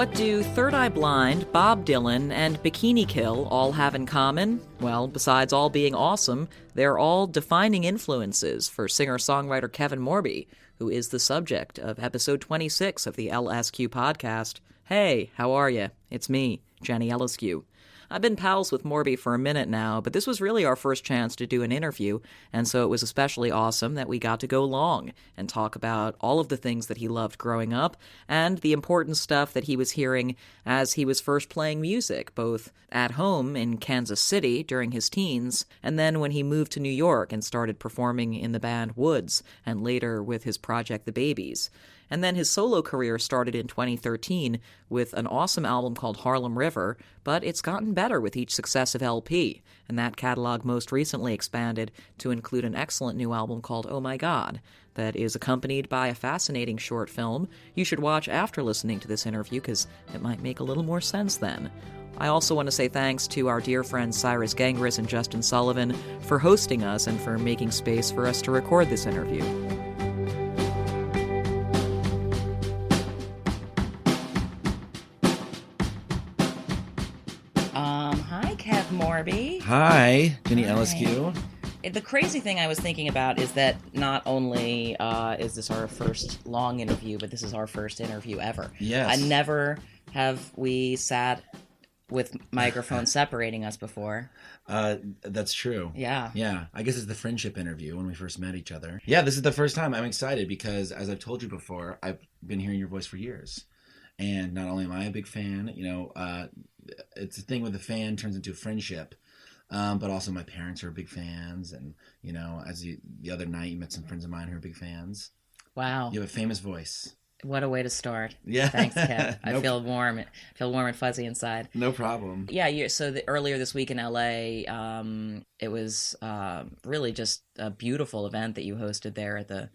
What do Third Eye Blind, Bob Dylan, and Bikini Kill all have in common? Well, besides all being awesome, they're all defining influences for singer-songwriter Kevin Morby, who is the subject of episode 26 of the LSQ podcast. Hey, how are you? It's me, Jenny LSQ. I've been pals with Morby for a minute now, but this was really our first chance to do an interview, and so it was especially awesome that we got to go long and talk about all of the things that he loved growing up and the important stuff that he was hearing as he was first playing music, both at home in Kansas City during his teens, and then when he moved to New York and started performing in the band Woods, and later with his project The Babies. And then his solo career started in 2013 with an awesome album called Harlem River, but it's gotten better with each successive LP, and that catalog most recently expanded to include an excellent new album called Oh My God, that is accompanied by a fascinating short film you should watch after listening to this interview because it might make a little more sense then. I also want to say thanks to our dear friends Cyrus Gangris and Justin Sullivan for hosting us and for making space for us to record this interview. Hi, Kev Morby. Hi, Jenny LSQ. The crazy thing I was thinking about is that not only is this our first long interview, but this is our first interview ever. Yes. Never have we sat with microphones separating us before. That's true. Yeah. Yeah. I guess it's the friendship interview when we first met each other. Yeah, this is the first time. I'm excited because, as I've told you before, I've been hearing your voice for years. And not only am I a big fan, it's a thing with a fan turns into a friendship. But also my parents are big fans. And, the other night you met some friends of mine who are big fans. Wow. You have a famous voice. What a way to start. Yeah. Thanks, Kev. I feel warm and fuzzy inside. No problem. Yeah, earlier this week in LA, it was really just a beautiful event that you hosted there at the,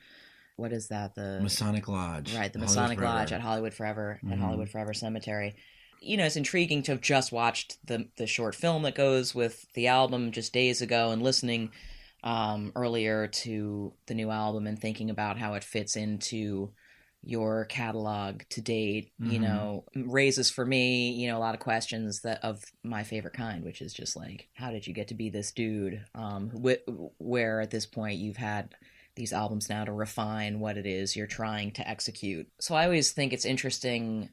what is that? The Masonic Lodge. Right, the Masonic Lodge at Hollywood Forever, at Hollywood Forever Cemetery. It's intriguing to have just watched the short film that goes with the album just days ago and listening earlier to the new album and thinking about how it fits into your catalog to date, raises for me, a lot of questions of my favorite kind, which is just like, how did you get to be this dude? Where at this point you've had these albums now to refine what it is you're trying to execute. So I always think it's interesting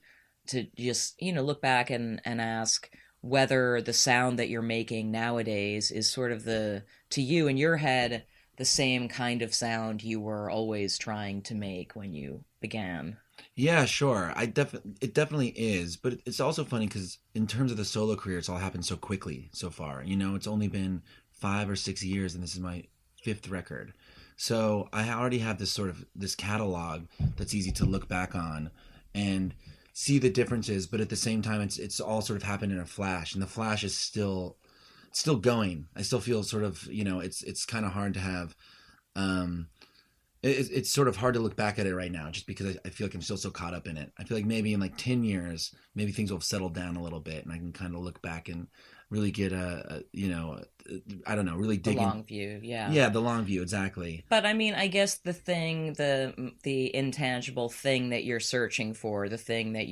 to just, look back and ask whether the sound that you're making nowadays is sort of to you in your head, the same kind of sound you were always trying to make when you began. Yeah, sure. It definitely is, but it's also funny because in terms of the solo career, it's all happened so quickly so far. It's only been 5 or 6 years, and this is my 5th record. So I already have this catalog that's easy to look back on and see the differences, but at the same time, it's all sort of happened in a flash, and the flash is still going. I still feel sort of, it's kind of hard to have, it's sort of hard to look back at it right now just because I feel like I'm still so caught up in it. I feel like maybe in like 10 years, maybe things will have settled down a little bit and I can kind of look back and really get really dig in. The long view, yeah. Yeah, the long view, exactly. But I mean, I guess the thing, the intangible thing that you're searching for, the thing that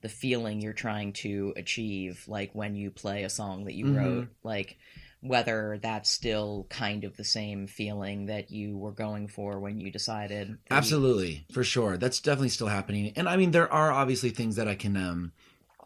the feeling you're trying to achieve, like when you play a song that you wrote, like whether that's still kind of the same feeling that you were going for when you decided. Absolutely, for sure. That's definitely still happening. And I mean, there are obviously things that I can,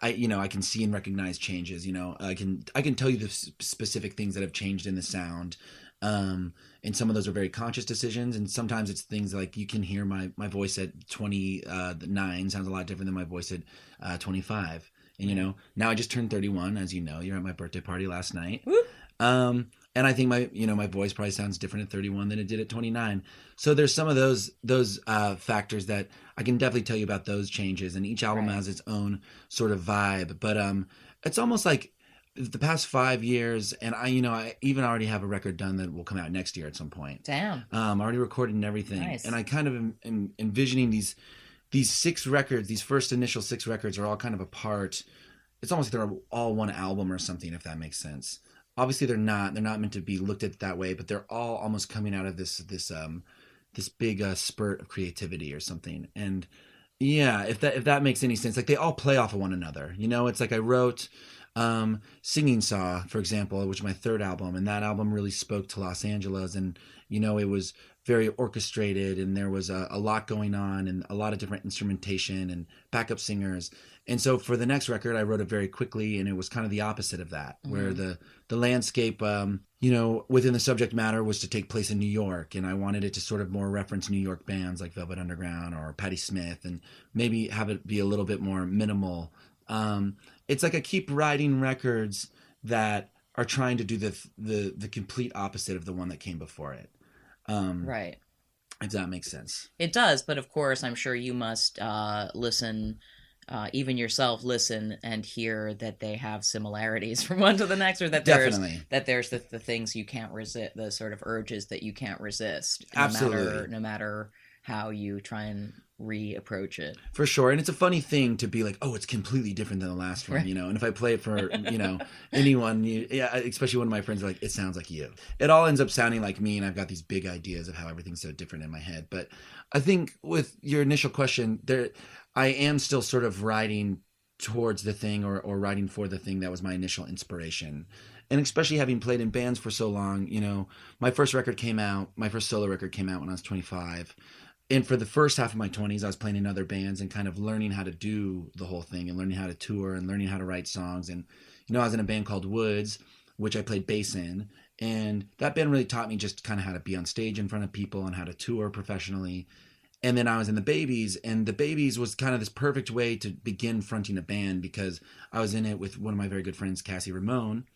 I can see and recognize changes. I can tell you the specific things that have changed in the sound. And some of those are very conscious decisions. And sometimes it's things like you can hear my voice at 29 sounds a lot different than my voice at 25. And, now I just turned 31, as you know. You're at my birthday party last night. Whoop. And I think my voice probably sounds different at 31 than it did at 29. So there's some of those factors that I can definitely tell you about those changes. And each album has its own sort of vibe. But it's almost like the past 5 years, and I even already have a record done that will come out next year at some point. Damn. Already recorded and everything. Nice. And I kind of am envisioning these 6 records, these first initial 6 records are all kind of a part. It's almost like they're all one album or something, if that makes sense. Obviously they're not meant to be looked at that way, but they're all almost coming out of this big spurt of creativity or something. And Yeah, if that makes any sense. Like they all play off of one another. You know, it's like I wrote Singing Saw, for example, which is my third album, and that album really spoke to Los Angeles, and you know, it was very orchestrated, and there was a lot going on, and a lot of different instrumentation and backup singers. And so for the next record, I wrote it very quickly, and it was kind of the opposite of that, where the landscape, you know, within the subject matter was to take place in New York, and I wanted it to sort of more reference New York bands like Velvet Underground or Patti Smith, and maybe have it be a little bit more minimal. It's like I keep writing records that are trying to do the complete opposite of the one that came before it. Right. If that makes sense. It does, but of course, I'm sure you must listen, even yourself, listen and hear that they have similarities from one to the next, or that there's the things you can't resist, the sort of urges that you can't resist, Absolutely. no matter how you try and reapproach it. For sure. And it's a funny thing to be like, oh, it's completely different than the last one, Right. you know? And if I play it for, you know, anyone, yeah, especially one of my friends are like, it sounds like you. It all ends up sounding like me, and I've got these big ideas of how everything's so different in my head. But I think with your initial question, I am still sort of writing towards the thing or writing for the thing that was my initial inspiration. And especially having played in bands for so long, you know, my first solo record came out when I was 25. And for the first half of my 20s, I was playing in other bands and kind of learning how to do the whole thing and learning how to tour and learning how to write songs. And, you know, I was in a band called Woods, which I played bass in. And that band really taught me just kind of how to be on stage in front of people and how to tour professionally. And then I was in the Babies, and the Babies was kind of this perfect way to begin fronting a band because I was in it with one of my very good friends, Cassie Ramone,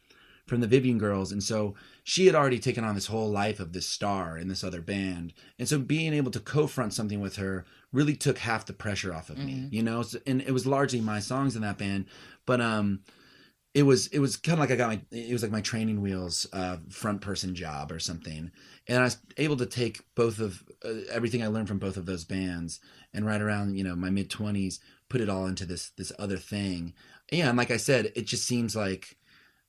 from the Vivian Girls. And so she had already taken on this whole life of this star in this other band. And so being able to co-front something with her really took half the pressure off of me, you know? So, and it was largely my songs in that band, but it was kind of like it was like my training wheels front person job or something. And I was able to take both of everything I learned from both of those bands and right around, you know, my mid-20s, put it all into this other thing. Yeah, and like I said, it just seems like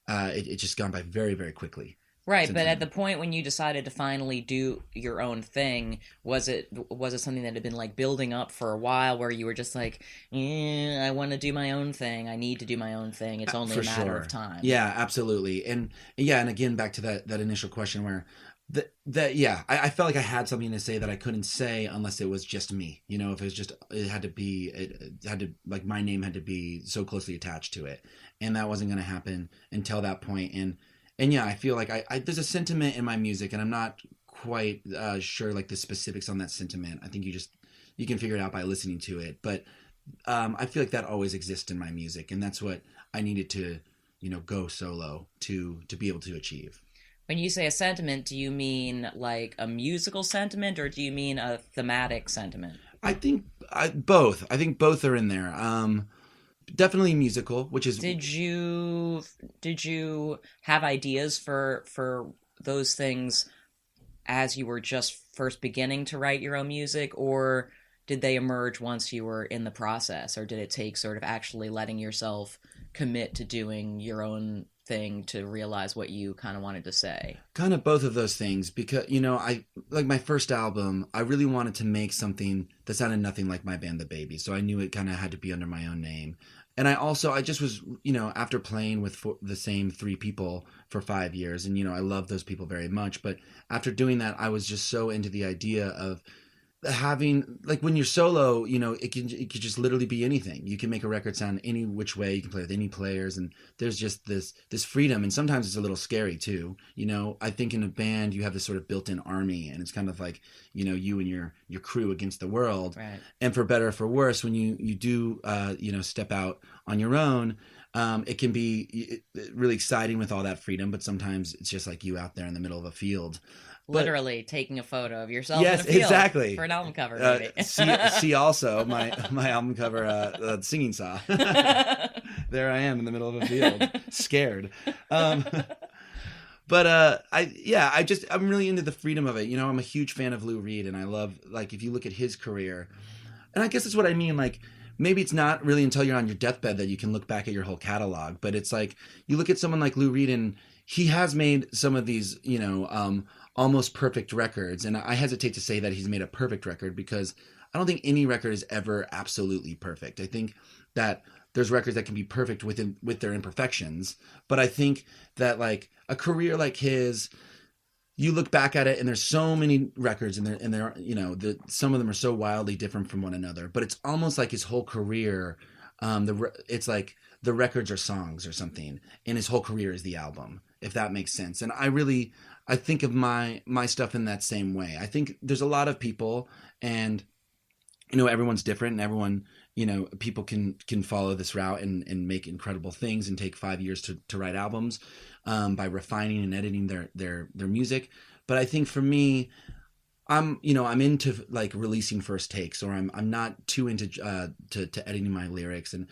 it just gone by very, very quickly. Right, but at the point when you decided to finally do your own thing, was it something that had been like building up for a while, where you were just like, I want to do my own thing, I need to do my own thing, it's only a matter of time. Yeah, absolutely. And again, back to that initial question where I felt like I had something to say that I couldn't say unless it was just me. You know, if it was just, it had to like my name had to be so closely attached to it, and that wasn't going to happen until that point. And yeah, I feel like I there's a sentiment in my music, and I'm not quite sure like the specifics on that sentiment. I think you can figure it out by listening to it. But I feel like that always exists in my music, and that's what I needed to, you know, go solo to be able to achieve. When you say a sentiment, do you mean like a musical sentiment, or do you mean a thematic sentiment? I think both. I think both are in there. Definitely musical, which is. Did you have ideas for those things as you were just first beginning to write your own music, or did they emerge once you were in the process, or did it take sort of actually letting yourself commit to doing your own thing to realize what you kind of wanted to say? Kind of both of those things, because, you know, I like my first album, I really wanted to make something that sounded nothing like my band, The Babies. So I knew it kind of had to be under my own name. And I just was, you know, after playing with the same three people for 5 years, and, you know, I love those people very much. But after doing that, I was just so into the idea of having, like, when you're solo, you know, it could just literally be anything. You can make a record sound any which way. You can play with any players, and there's just this freedom. And sometimes it's a little scary too. You know, I think in a band you have this sort of built-in army, and it's kind of like, you know, you and your crew against the world. Right. And for better or for worse, when you do you know, step out on your own, it can be really exciting with all that freedom. But sometimes it's just like you out there in the middle of a field. Literally taking a photo of yourself yes, in a field exactly. for an album cover, maybe. see also my album cover, Singing Saw. There I am in the middle of a field, scared. But I'm really into the freedom of it. You know, I'm a huge fan of Lou Reed, and I love, like, if you look at his career, and I guess that's what I mean, like, maybe it's not really until you're on your deathbed that you can look back at your whole catalog, but it's like, you look at someone like Lou Reed, and he has made some of these, you know, almost perfect records. And I hesitate to say that he's made a perfect record, because I don't think any record is ever absolutely perfect. I think that there's records that can be perfect with their imperfections, but I think that like a career like his, you look back at it and there's so many records and they're you know, some of them are so wildly different from one another, but it's almost like his whole career, it's like the records are songs or something, and his whole career is the album, if that makes sense. And I think of my stuff in that same way. I think there's a lot of people, and you know, everyone's different, and everyone, you know, people can follow this route and make incredible things and take 5 years to write albums, by refining and editing their music. But I think for me, I'm into like releasing first takes, or I'm not too into to editing my lyrics, and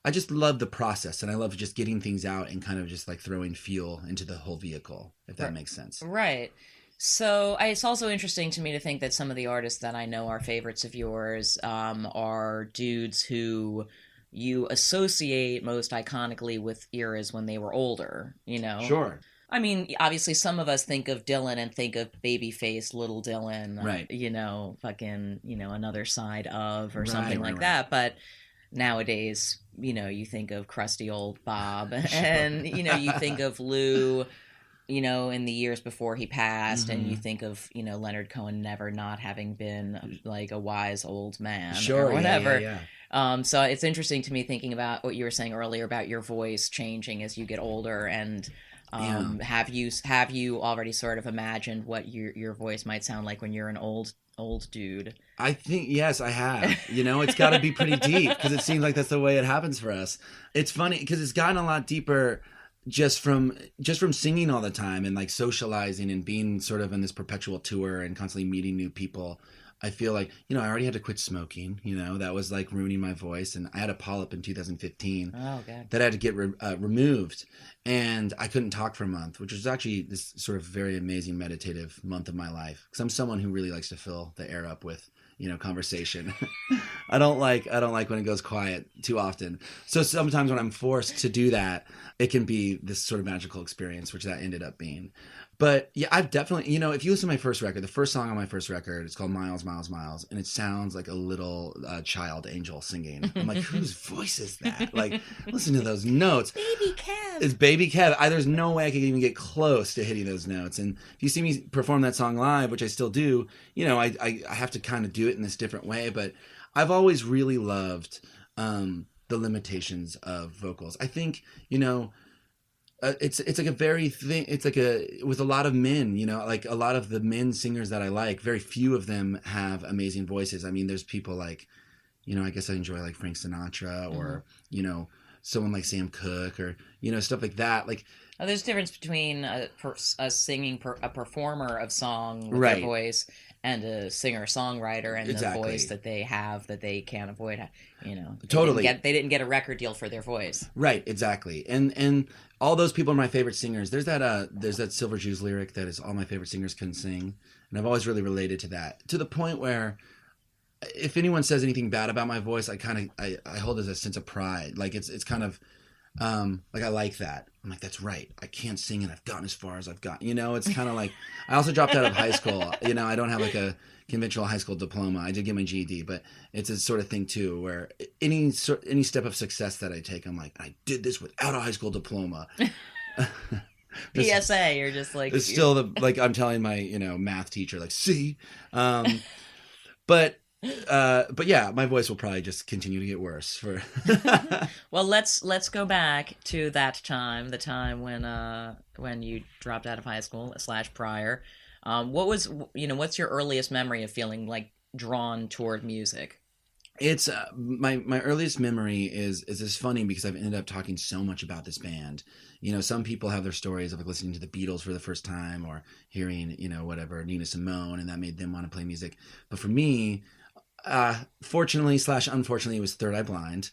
I just love the process, and I love just getting things out and kind of just like throwing fuel into the whole vehicle, if that makes sense. Right. So it's also interesting to me to think that some of the artists that I know are favorites of yours are dudes who you associate most iconically with eras when they were older, you know? Sure. I mean, obviously, some of us think of Dylan and think of Babyface, Little Dylan, right? You know, fucking, you know, Another Side of, or something like that. But nowadays, you know, you think of crusty old Bob, and you know, you think of Lou, you know, in the years before he passed, and you think of, you know, Leonard Cohen never not having been like a wise old man, or whatever. So it's interesting to me thinking about what you were saying earlier about your voice changing as you get older, and have you already sort of imagined what your voice might sound like when you're an old dude? I think, yes, I have. You know, it's got to be pretty deep, because it seems like that's the way it happens for us. It's funny because it's gotten a lot deeper just from singing all the time and like socializing and being sort of in this perpetual tour and constantly meeting new people. I feel like, you know, I already had to quit smoking, you know, that was like ruining my voice. And I had a polyp in 2015 that I had to get removed, and I couldn't talk for a month, which was actually this sort of very amazing meditative month of my life. Cause I'm someone who really likes to fill the air up with, you know, conversation. I don't like when it goes quiet too often. So sometimes when I'm forced to do that, it can be this sort of magical experience, which that ended up being. But yeah, I've definitely, you know, if you listen to my first record, the first song on my first record, it's called Miles, Miles, Miles. And it sounds like a little child angel singing. I'm like, whose voice is that? Like, listen to those notes. Baby Kev. It's Baby Kev. There's no way I could even get close to hitting those notes. And if you see me perform that song live, which I still do, you know, I have to kind of do it in this different way. But I've always really loved the limitations of vocals. I think, you know, it's like a very thing. It's like with a lot of men, you know, like a lot of the men singers that I like, very few of them have amazing voices. I mean, there's people like, you know, I guess I enjoy like Frank Sinatra, or, you know, someone like Sam Cooke, or, you know, stuff like that. Like, there's a difference between a performer of song with their voice and a singer-songwriter and the voice that they have that they can't avoid. You know, they didn't get a record deal for their voice. Right, exactly. And all those people are my favorite singers. There's that Silver Jews lyric that is all my favorite singers can sing, and I've always really related to that, to the point where if anyone says anything bad about my voice, I hold it as a sense of pride. Like it's kind of like I like that. I'm like, that's right. I can't sing, and I've gotten as far as I've gotten. You know, it's kind of like I also dropped out of high school. You know, I don't have like a conventional high school diploma. I did get my GED, but it's a sort of thing too, where any step of success that I take, I'm like, I did this without a high school diploma. PSA, you're just like, it's still like I'm telling my, you know, math teacher, like, see, but yeah, my voice will probably just continue to get worse. Well, let's go back to that time, the time when you dropped out of high school / prior. What's your earliest memory of feeling like drawn toward music? It's my earliest memory is this funny because I've ended up talking so much about this band. You know, some people have their stories of like listening to the Beatles for the first time, or hearing, you know, whatever, Nina Simone, and that made them want to play music. But for me, fortunately / unfortunately, it was Third Eye Blind.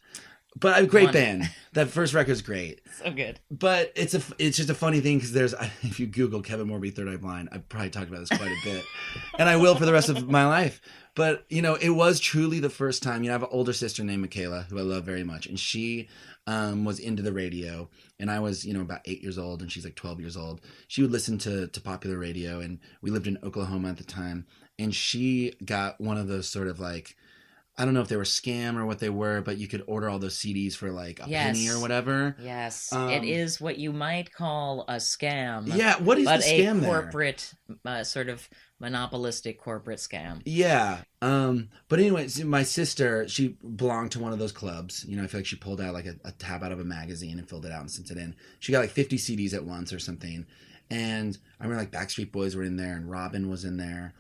But a great band. That first record's great. So good. But it's just a funny thing because if you Google Kevin Morby Third Eye Blind, I've probably talked about this quite a bit, and I will for the rest of my life. But it was truly the first time. I have an older sister named Michaela who I love very much, and she was into the radio, and I was about 8 years old, and she's like 12 years old. She would listen to popular radio, and we lived in Oklahoma at the time, and she got one of those sort of like, I don't know if they were scam or what they were, but you could order all those CDs for like a penny or whatever. Yes, it is what you might call a scam. Yeah, what is the scam there? A corporate, sort of monopolistic corporate scam. Yeah. But anyway, my sister, she belonged to one of those clubs. I feel like she pulled out like a tab out of a magazine and filled it out and sent it in. She got like 50 CDs at once or something. And I remember like Backstreet Boys were in there, and Robin was in there.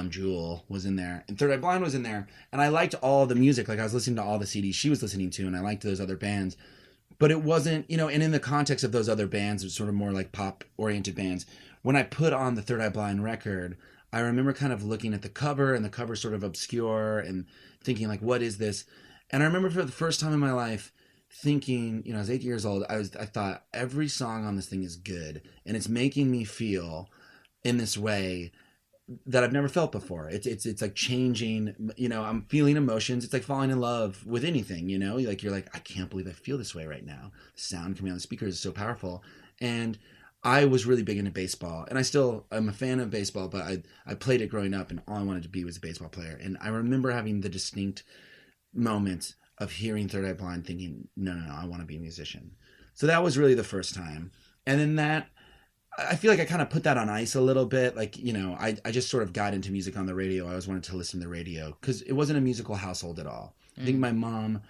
Jewel was in there, and Third Eye Blind was in there, and I liked all the music. Like I was listening to all the CDs she was listening to, and I liked those other bands, but it wasn't, and in the context of those other bands, it was sort of more like pop-oriented bands. When I put on the Third Eye Blind record, I remember kind of looking at the cover, and the cover's sort of obscure, and thinking like, what is this? And I remember for the first time in my life thinking, I was 8 years old, I thought every song on this thing is good, and it's making me feel in this way that I've never felt before. It's like changing, I'm feeling emotions. It's like falling in love with anything, like you're like, I can't believe I feel this way right now. The sound coming out of the speakers is so powerful. And I was really big into baseball, and I'm a fan of baseball, but I played it growing up, and all I wanted to be was a baseball player. And I remember having the distinct moment of hearing Third Eye Blind thinking, no, I want to be a musician. So that was really the first time. And then I feel like I kind of put that on ice a little bit. Like, I just sort of got into music on the radio. I always wanted to listen to the radio because it wasn't a musical household at all. I think my mom,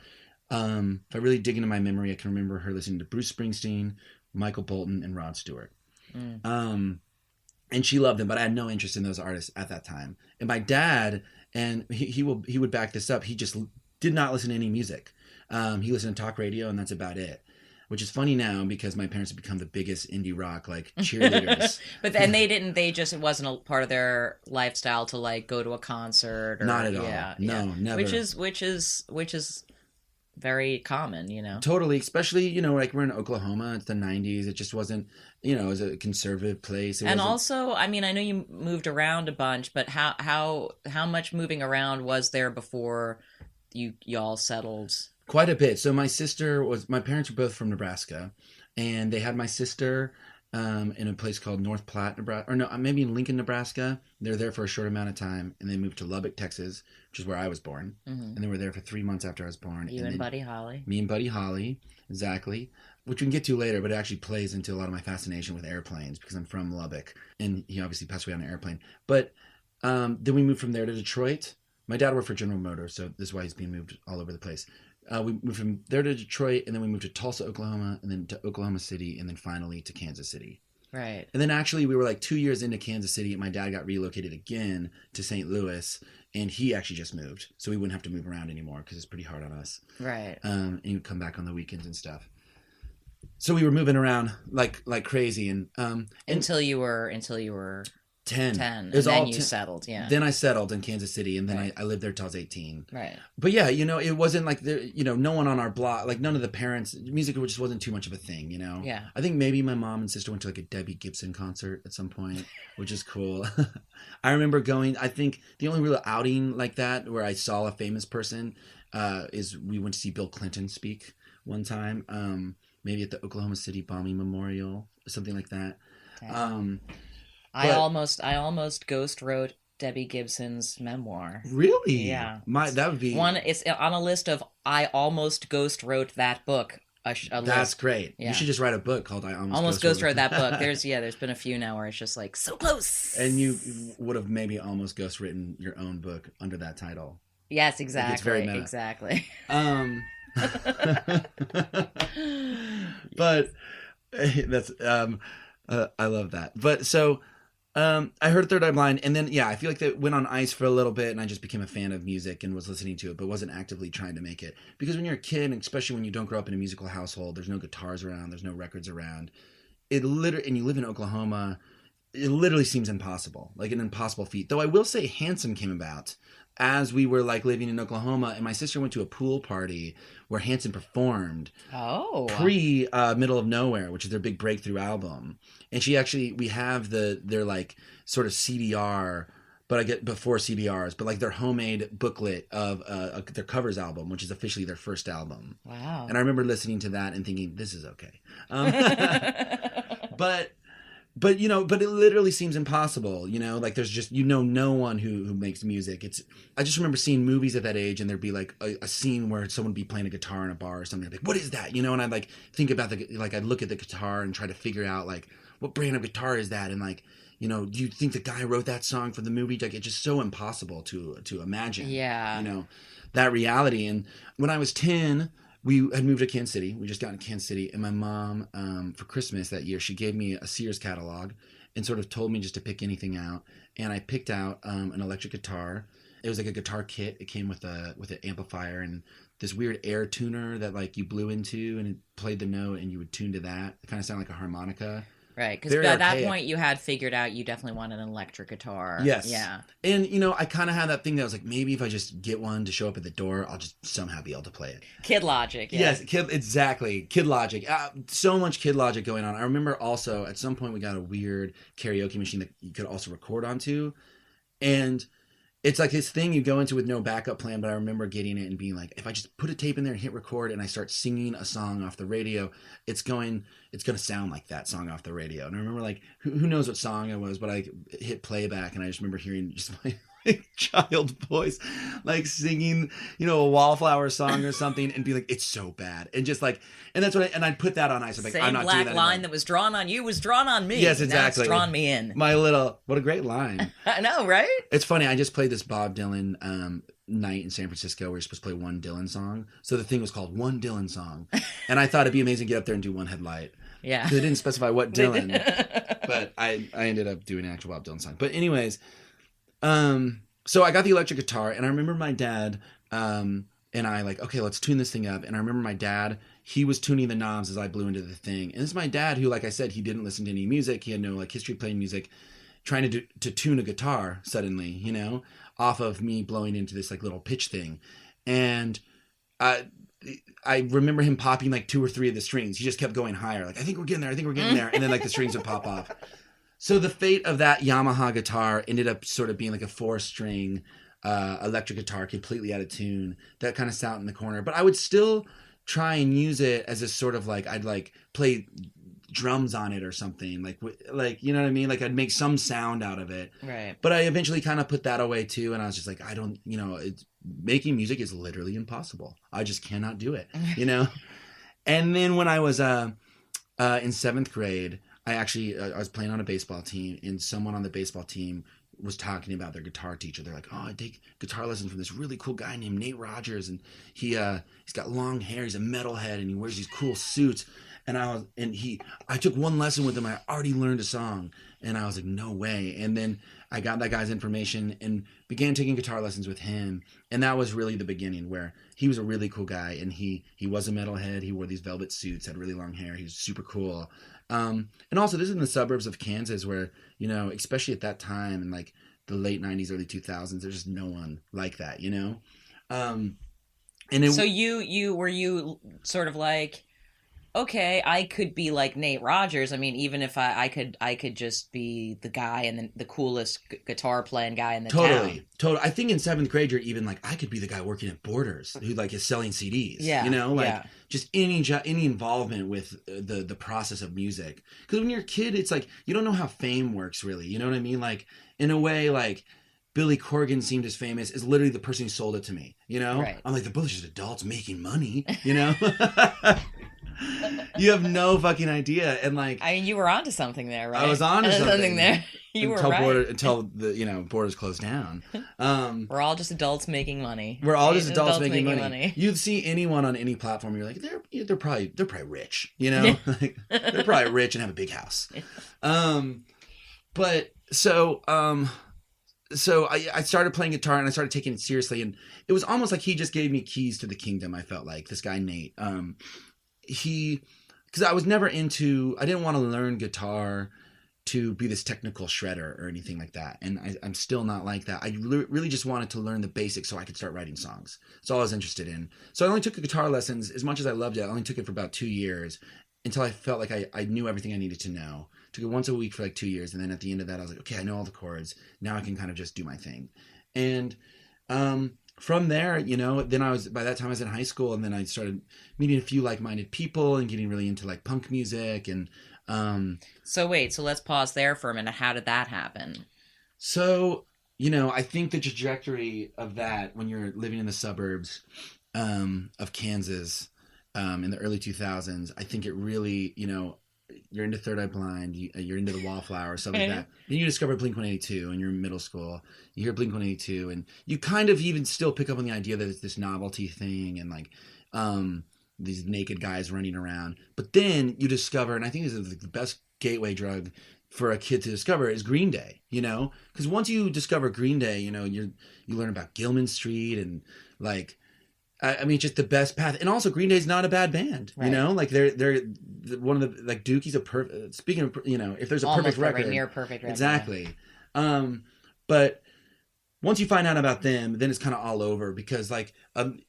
if I really dig into my memory, I can remember her listening to Bruce Springsteen, Michael Bolton, and Rod Stewart. And she loved them, but I had no interest in those artists at that time. And my dad, and he would back this up, he just did not listen to any music. He listened to talk radio, and that's about it. Which is funny now because my parents have become the biggest indie rock like cheerleaders. But then it wasn't a part of their lifestyle to like go to a concert. Not at all. No, never. Which is very common, Totally, especially like we're in Oklahoma. It's the '90s. It just wasn't, it was a conservative place. And also, I know you moved around a bunch, but how much moving around was there before y'all settled? Quite a bit. So my parents were both from Nebraska, and they had my sister in a place called North Platte, Nebraska, or no, maybe in Lincoln, Nebraska. They were there for a short amount of time, and they moved to Lubbock, Texas, which is where I was born. And they were there for 3 months after I was born. You and Buddy Holly. Me and Buddy Holly, exactly, which we can get to later, but it actually plays into a lot of my fascination with airplanes because I'm from Lubbock, and he obviously passed away on an airplane. But then we moved from there to Detroit. My dad worked for General Motors, so this is why he's being moved all over the place. We moved from there to Detroit, and then we moved to Tulsa, Oklahoma, and then to Oklahoma City, and then finally to Kansas City. Right. And then actually we were like 2 years into Kansas City, and my dad got relocated again to St. Louis, and he actually just moved. So we wouldn't have to move around anymore because it's pretty hard on us. Right. And he would come back on the weekends and stuff. So we were moving around like crazy, and until you were 10. And then you settled, yeah. Then I settled in Kansas City, and then I lived there till I was 18. Right. But yeah, it wasn't like no one on our block, like none of the parents, music just wasn't too much of a thing, Yeah. I think maybe my mom and sister went to like a Debbie Gibson concert at some point, which is cool. I remember going, I think the only real outing like that where I saw a famous person is we went to see Bill Clinton speak one time, maybe at the Oklahoma City Bombing Memorial, or something like that. I almost ghost wrote Debbie Gibson's memoir. Really? Yeah. That would be one. It's on a list of I almost ghost wrote that book. That's list. Great. Yeah. You should just write a book called I Almost Ghost wrote that book. There's been a few now where it's just like so close. And you would have maybe almost ghost written your own book under that title. Yes, exactly. It's very meta. Exactly. But that's I love that. But so I heard Third Eye Blind, and then I feel like that went on ice for a little bit, and I just became a fan of music and was listening to it, but wasn't actively trying to make it. Because when you're a kid, and especially when you don't grow up in a musical household, there's no guitars around, there's no records around. And you live in Oklahoma, it literally seems impossible, like an impossible feat. Though I will say Hanson came about as we were like living in Oklahoma, and my sister went to a pool party where Hanson performed. Pre Middle of Nowhere, which is their big breakthrough album. And we have their like sort of CDR, but I get before CDRs, but like their homemade booklet of their covers album, which is officially their first album. Wow. And I remember listening to that and thinking, this is okay. But it literally seems impossible, like there's just, no one who makes music. I just remember seeing movies at that age, and there'd be like a scene where someone would be playing a guitar in a bar or something. I'd be like, what is that? And I'd like think about I'd look at the guitar and try to figure out like, what brand of guitar is that? And like, do you think the guy wrote that song for the movie? Like, it's just so impossible to imagine, that reality. And when I was 10, we had moved to Kansas City. We just got in Kansas City. And my mom, for Christmas that year, she gave me a Sears catalog and sort of told me just to pick anything out. And I picked out an electric guitar. It was like a guitar kit. It came with an amplifier and this weird air tuner that like you blew into, and it played the note and you would tune to that. It kind of sounded like a harmonica. Right, because by that point you had figured out you definitely wanted an electric guitar. Yes. Yeah. And, I kind of had that thing that was like, maybe if I just get one to show up at the door, I'll just somehow be able to play it. Kid logic. Yeah. Yes, exactly. Kid logic. So much kid logic going on. I remember also at some point we got a weird karaoke machine that you could also record onto. And it's like this thing you go into with no backup plan, but I remember getting it and being like, if I just put a tape in there and hit record and I start singing a song off the radio, it's going to sound like that song off the radio. And I remember like, who knows what song it was, but I hit playback and I just remember hearing just my child voice, like singing, a Wallflower song or something, and be like, it's so bad. And just like, and that's what I'd put that on ice. I'm like, I'm not doing that black line that was drawn on you was drawn on me. Yes, exactly. Now it's drawn me in. What a great line. I know, right? It's funny. I just played this Bob Dylan night in San Francisco where you're supposed to play one Dylan song. So the thing was called One Dylan Song. And I thought it'd be amazing to get up there and do One Headlight. Yeah. They didn't specify what Dylan, but I ended up doing an actual Bob Dylan song. But anyways, so I got the electric guitar, and I remember my dad and I like, okay, let's tune this thing up. And I remember my dad, he was tuning the knobs as I blew into the thing. And this is my dad who, like I said, he didn't listen to any music. He had no like history playing music, trying to tune a guitar suddenly, off of me blowing into this like little pitch thing. And I remember him popping like 2 or 3 of the strings. He just kept going higher. Like, I think we're getting there. And then like the strings would pop off. So the fate of that Yamaha guitar ended up sort of being like a 4-string electric guitar completely out of tune that kind of sat in the corner. But I would still try and use it as a sort of like, I'd like play drums on it or something, like you know what I mean, like I'd make some sound out of it. Right. But I eventually kind of put that away too, and I was just like, I don't, making music is literally impossible. I just cannot do it. And then when I was in 7th grade, I was playing on a baseball team, and someone on the baseball team was talking about their guitar teacher. They're like, I take guitar lessons from this really cool guy named Nate Rogers, and he's got long hair, he's a metalhead, and he wears these cool suits. And I took one lesson with him. I already learned a song, and I was like, no way. And then I got that guy's information and began taking guitar lessons with him. And that was really the beginning, where he was a really cool guy, and he was a metalhead. He wore these velvet suits, had really long hair. He was super cool. And also this is in the suburbs of Kansas where, especially at that time in like the late 90s, early 2000s, there's just no one like that, So you sort of like, okay, I could be like Nate Rogers. I mean, even if I could just be the guy and the coolest guitar playing guy in the town. Totally. I think in 7th grade, you're even like, I could be the guy working at Borders who like is selling CDs. Yeah. Just any involvement with the process of music. Because when you're a kid, it's like you don't know how fame works really. You know what I mean? Like in a way, like Billy Corgan seemed as famous as literally the person who sold it to me. Right. I'm like, the Bullish is adults making money. You have no fucking idea. And like, I mean, you were onto something there, right? I was onto something there. You were right. Until the Borders closed down. We're all just adults making money. We're all just adults making money. You'd see anyone on any platform, you're like, they're probably rich, like they're probably rich and have a big house. But so I started playing guitar and I started taking it seriously, and it was almost like he just gave me keys to the kingdom. I felt like this guy Nate. Because I was never I didn't want to learn guitar to be this technical shredder or anything like that. And I'm still not like that. I really just wanted to learn the basics so I could start writing songs. That's all I was interested in. So I only took guitar lessons, as much as I loved it, I only took it for about 2 years until I felt like I knew everything I needed to know. Took it once a week for like 2 years. And then at the end of that, I was like, okay, I know all the chords. Now I can kind of just do my thing. And from there, then by that time I was in high school, and then I started meeting a few like-minded people and getting really into like punk music. And so let's pause there for a minute. How did that happen? So, I think the trajectory of that, when you're living in the suburbs of Kansas in the early 2000s, I think it really, you're into Third Eye Blind, you're into the Wallflower, stuff like that. Then you discover Blink-182 and you're in middle school. You hear Blink-182 and you kind of even still pick up on the idea that it's this novelty thing and like these naked guys running around. But then you discover, and I think this is the best gateway drug for a kid to discover, is Green Day, Because once you discover Green Day, you learn about Gilman Street and like, I mean, just the best path. And also Green Day's not a bad band, right. Like they're one of the, like Dookie's a perfect, speaking of, if there's a perfect record. Near perfect record. Exactly. Yeah. But once you find out about them, then it's kind of all over because like,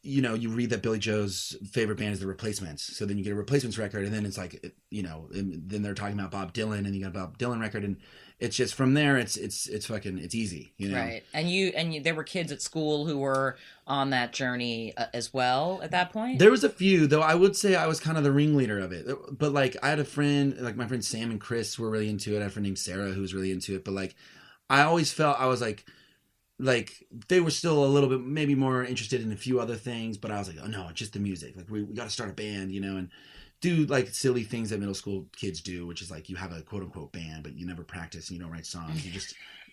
you read that Billy Joe's favorite band is the Replacements. So then you get a Replacements record and then it's like, then they're talking about Bob Dylan and you got a Bob Dylan record and it's just from there, it's fucking, it's easy, Right. And you, there were kids at school who were on that journey as well at that point? There was a few, though I would say I was kind of the ringleader of it. But like I had a friend, like my friends Sam and Chris were really into it. I had a friend named Sarah who was really into it. But like, I always felt I was like they were still a little bit maybe more interested in a few other things, but I was like, oh no, it's just the music. Like we got to start a band, and do like silly things that middle school kids do, which is like you have a quote unquote band, but you never practice and you don't write songs.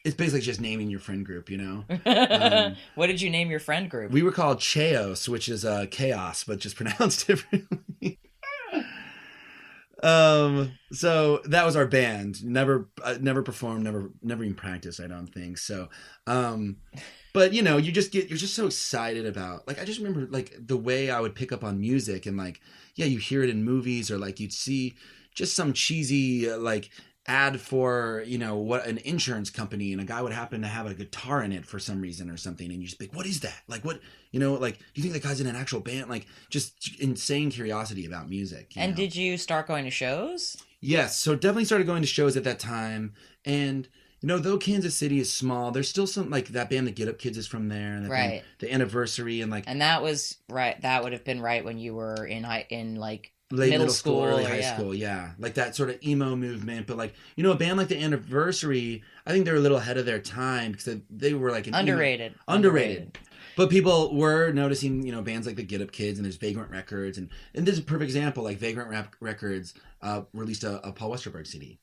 It's basically just naming your friend group, What did you name your friend group? We were called Chaos, which is chaos, but just pronounced differently. So that was our band. Never performed, never even practiced, I don't think. So, but you're just so excited about, like, I just remember like the way I would pick up on music and like, yeah, you hear it in movies or like you'd see just some cheesy, like ad for, what an insurance company and a guy would happen to have a guitar in it for some reason or something. And you just think, what is that? Like, what, like, do you think that guy's in an actual band? Like just insane curiosity about music. And did you start going to shows? Yes. So definitely started going to shows at that time. And, though Kansas City is small, there's still some, like that band, the Get Up Kids is from there. And right. The Anniversary and like. And that was right. That would have been right when you were in like late middle school, early high yeah. school, yeah. Like that sort of emo movement. But like, a band like the Anniversary, I think they were a little ahead of their time because they were like an underrated. But people were noticing, bands like the Get Up Kids and there's Vagrant Records. And this is a perfect example. Like Vagrant Records released a Paul Westerberg CD,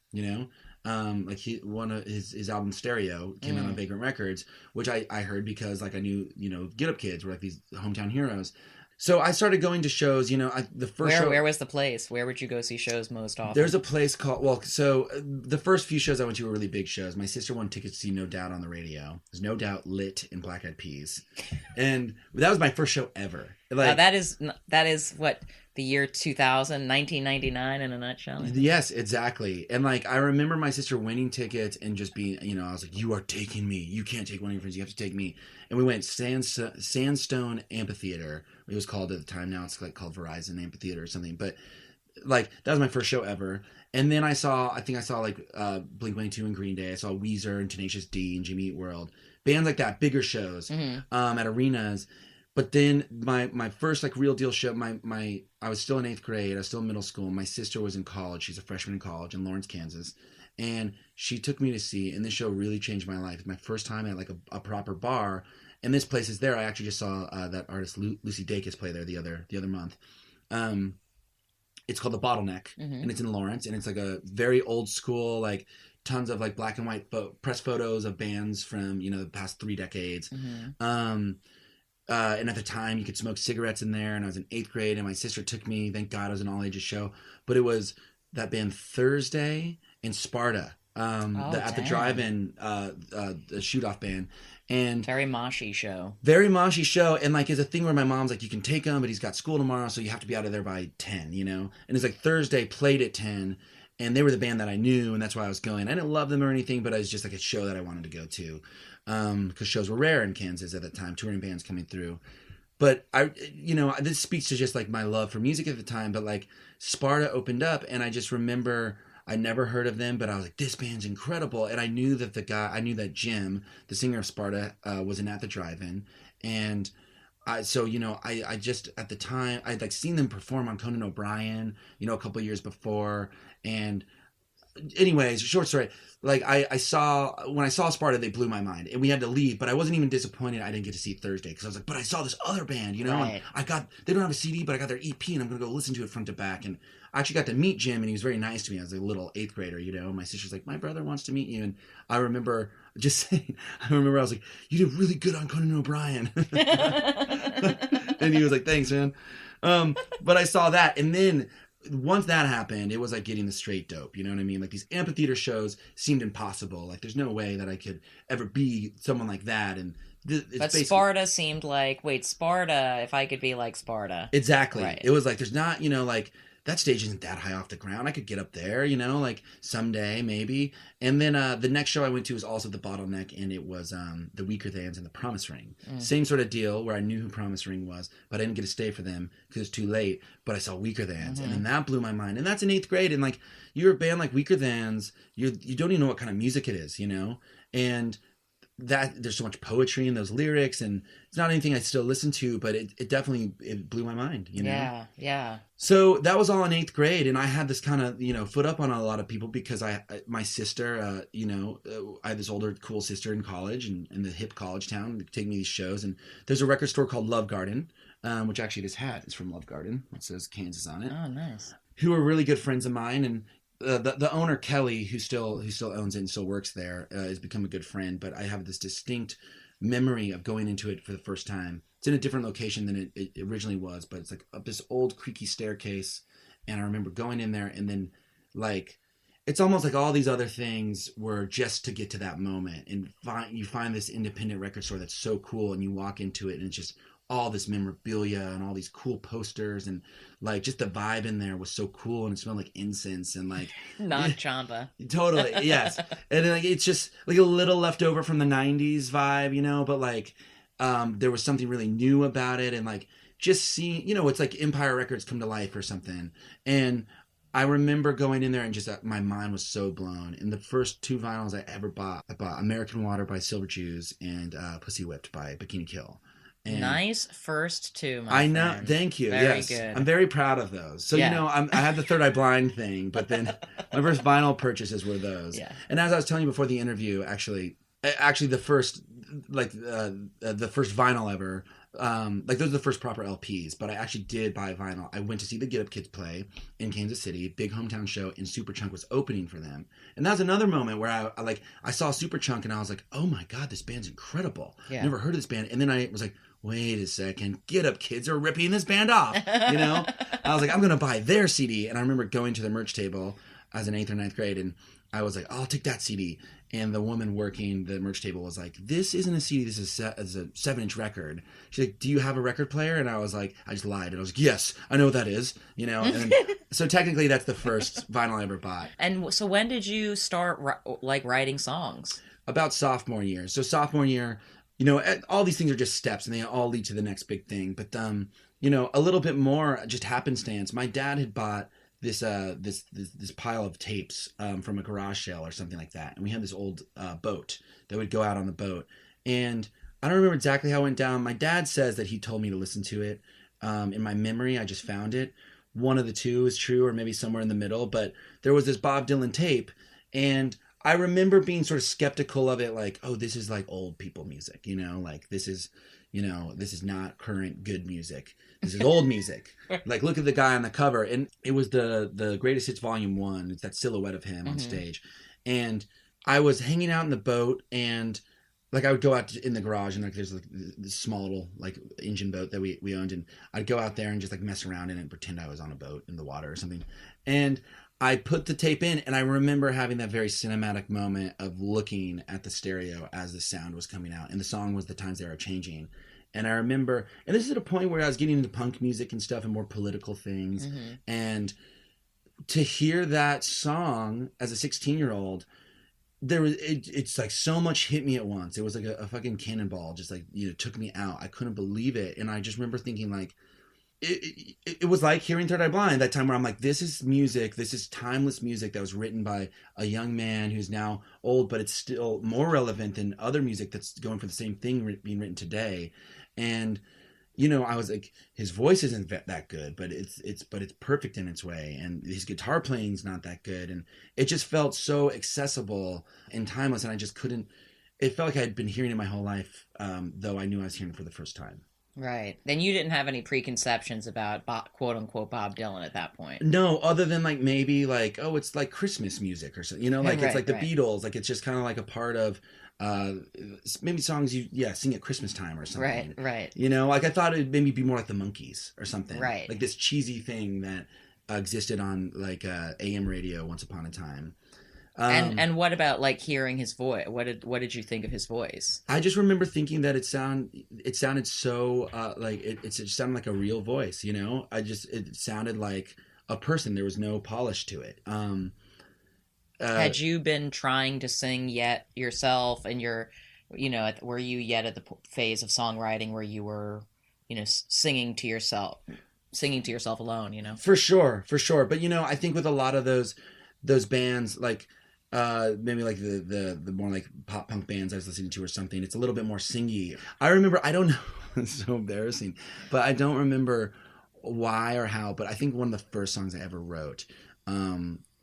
like one of his album Stereo came out on Vagrant Records, which I heard because like I knew, Get Up Kids were like these hometown heroes. So I started going to shows, the first show... Where was the place? Where would you go see shows most often? There's a place called... Well, so the first few shows I went to were really big shows. My sister won tickets to see No Doubt on the radio. There's No Doubt lit in Black Eyed Peas. And that was my first show ever. Like, that is what... The year 2000, 1999 in a nutshell. Yes, exactly. And like, I remember my sister winning tickets and just being, I was like, you are taking me. You can't take one of your friends. You have to take me. And we went Sandstone Amphitheater. It was called at the time. Now it's like called Verizon Amphitheater or something. But like, that was my first show ever. And then I think I saw like Blink-182 and Green Day. I saw Weezer and Tenacious D and Jimmy Eat World. Bands like that, bigger shows at arenas. But then my first like real deal show, I was still in 8th grade. I was still in middle school. My sister was in college. She's a freshman in college in Lawrence, Kansas. And she took me to see, and this show really changed my life. It's my first time at like a proper bar. And this place is there. I actually just saw that artist Lucy Dacus play there the other month. It's called The Bottleneck, and it's in Lawrence. And it's like a very old school, like tons of like black and white press photos of bands from, the past 3 decades. And at the time, you could smoke cigarettes in there, and I was in 8th grade, and my sister took me. Thank God it was an all-ages show. But it was that band Thursday and Sparta at the drive-in, the shoot-off band. And very moshy show. And like, it's a thing where my mom's like, you can take him, but he's got school tomorrow, so you have to be out of there by 10, And it's like Thursday played at 10, And they were the band that I knew, and that's why I was going. I didn't love them or anything, but it was just like a show that I wanted to go to. Because shows were rare in Kansas at that time, touring bands coming through. But this speaks to just like my love for music at the time. But like Sparta opened up, and I just remember I never heard of them, but I was like, this band's incredible. And I knew that Jim, the singer of Sparta, was in At the Drive-In, and I just at the time I'd like seen them perform on Conan O'Brien, a couple of years before, and anyways, short story. Like when I saw Sparta, they blew my mind, and we had to leave. But I wasn't even disappointed I didn't get to see Thursday, because I was like, but I saw this other band, Right. And they don't have a CD, but I got their EP, and I'm gonna go listen to it front to back. And I actually got to meet Jim, and he was very nice to me. I was a little 8th grader, My sister's like, my brother wants to meet you, and I remember just saying, I was like, you did really good on Conan O'Brien, and he was like, thanks, man. But I saw that, and then once that happened, it was like getting the straight dope. You know what I mean? Like these amphitheater shows seemed impossible. Like there's no way that I could ever be someone like that. And but Sparta seemed like, wait, Sparta, if I could be like Sparta. Exactly. Right. It was like, there's not, like that stage isn't that high off the ground. I could get up there, like someday maybe. And then the next show I went to was also the Bottleneck, and it was the Weaker Thans and the Promise Ring. Same sort of deal, where I knew who Promise Ring was, but I didn't get to stay for them because it's too late. But I saw Weaker Thans, and then that blew my mind. And that's in 8th grade, and like you're a band like Weaker Thans, you don't even know what kind of music it is, and that there's so much poetry in those lyrics, and it's not anything I still listen to, but it definitely blew my mind, Yeah. So that was all in 8th grade, and I had this kind of foot up on a lot of people, because my sister, I had this older cool sister in college, and in the hip college town, to take me to these shows. And there's a record store called Love Garden, which actually this hat is from Love Garden. It says Kansas on it. Oh, nice. Who are really good friends of mine, and the owner Kelly, who still owns it and still works there, has become a good friend. But I have this distinct memory of going into it for the first time. It's in a different location than it originally was, but it's like up this old creaky staircase, and I remember going in there, and then like it's almost like all these other things were just to get to that moment, and you find this independent record store that's so cool, and you walk into it, and it's just all this memorabilia and all these cool posters, and like just the vibe in there was so cool, and it smelled like incense and like not Champa. Totally, yes. And like it's just like a little left over from the 90s vibe, but like there was something really new about it, and like just seeing, it's like Empire Records come to life or something. And I remember going in there and just my mind was so blown. And the first 2 vinyls I ever bought, I bought American Water by Silver Jews and Pussy Whipped by Bikini Kill. And nice first 2, my I know. friend. Thank you. Very yes, good. I'm very proud of those. So I had the Third Eye Blind thing, but then my first vinyl purchases were those. Yeah. And as I was telling you before the interview, actually the first the first vinyl ever, those are the first proper LPs. But I actually did buy vinyl. I went to see the Get Up Kids play in Kansas City, big hometown show, and Superchunk was opening for them. And that was another moment where I saw Superchunk, and I was like, oh my god, this band's incredible. Yeah. Never heard of this band. And then I was like, wait a second, Get Up Kids are ripping this band off, I was like, I'm going to buy their CD. And I remember going to the merch table. I was in 8th or 9th grade, and I was like, I'll take that CD. And the woman working the merch table was like, this isn't a CD, this is a 7-inch record. She's like, do you have a record player? And I was like, I just lied. And I was like, yes, I know what that is, And so technically that's the first vinyl I ever bought. And so when did you start writing songs? About sophomore year. So sophomore year, all these things are just steps, and they all lead to the next big thing. But a little bit more just happenstance. My dad had bought this pile of tapes from a garage sale or something like that, and we had this old boat that would go out on the boat. And I don't remember exactly how it went down. My dad says that he told me to listen to it. In my memory, I just found it. One of the two is true, or maybe somewhere in the middle. But there was this Bob Dylan tape, and I remember being sort of skeptical of it, like, oh, this is like old people music, like this is not current good music. This is old music. Like, look at the guy on the cover. And it was the Greatest Hits Volume 1. It's that silhouette of him on stage. And I was hanging out in the boat, and like I would go out in the garage, and like there's like this small little like engine boat that we owned, and I'd go out there and just like mess around in it and pretend I was on a boat in the water or something. And I put the tape in, and I remember having that very cinematic moment of looking at the stereo as the sound was coming out, and the song was The Times They Are Changing. And I remember, and this is at a point where I was getting into punk music and stuff and more political things, and to hear that song as a 16-year-old, it's like so much hit me at once. It was like a fucking cannonball, just like, took me out. I couldn't believe it. And I just remember thinking like, it was like hearing Third Eye Blind, that time where I'm like, this is music, this is timeless music that was written by a young man who's now old, but it's still more relevant than other music that's going for the same thing being written today. And I was like, his voice isn't that good, but it's perfect in its way, and his guitar playing's not that good, and it just felt so accessible and timeless, and I just couldn't. It felt like I had been hearing it my whole life, though I knew I was hearing it for the first time. Right. Then you didn't have any preconceptions about quote unquote Bob Dylan at that point. No, other than like maybe like, oh, it's like Christmas music or something, like Right, it's like the right. Beatles, like it's just kind of like a part of maybe songs you sing at Christmas time or something. Right. Like I thought it'd maybe be more like the Monkees or something. Right. Like this cheesy thing that existed on like AM radio once upon a time. And what about like hearing his voice? What did you think of his voice? I just remember thinking that it sounded so like it just sounded like a real voice. It sounded like a person. There was no polish to it. Had you been trying to sing yet yourself, and were you yet at the phase of songwriting where you were, singing to yourself alone? For sure. But I think with a lot of those bands, like maybe like the more like pop punk bands I was listening to or something, it's a little bit more singy. I remember, I don't know, it's so embarrassing, but I don't remember why or how, but I think one of the first songs I ever wrote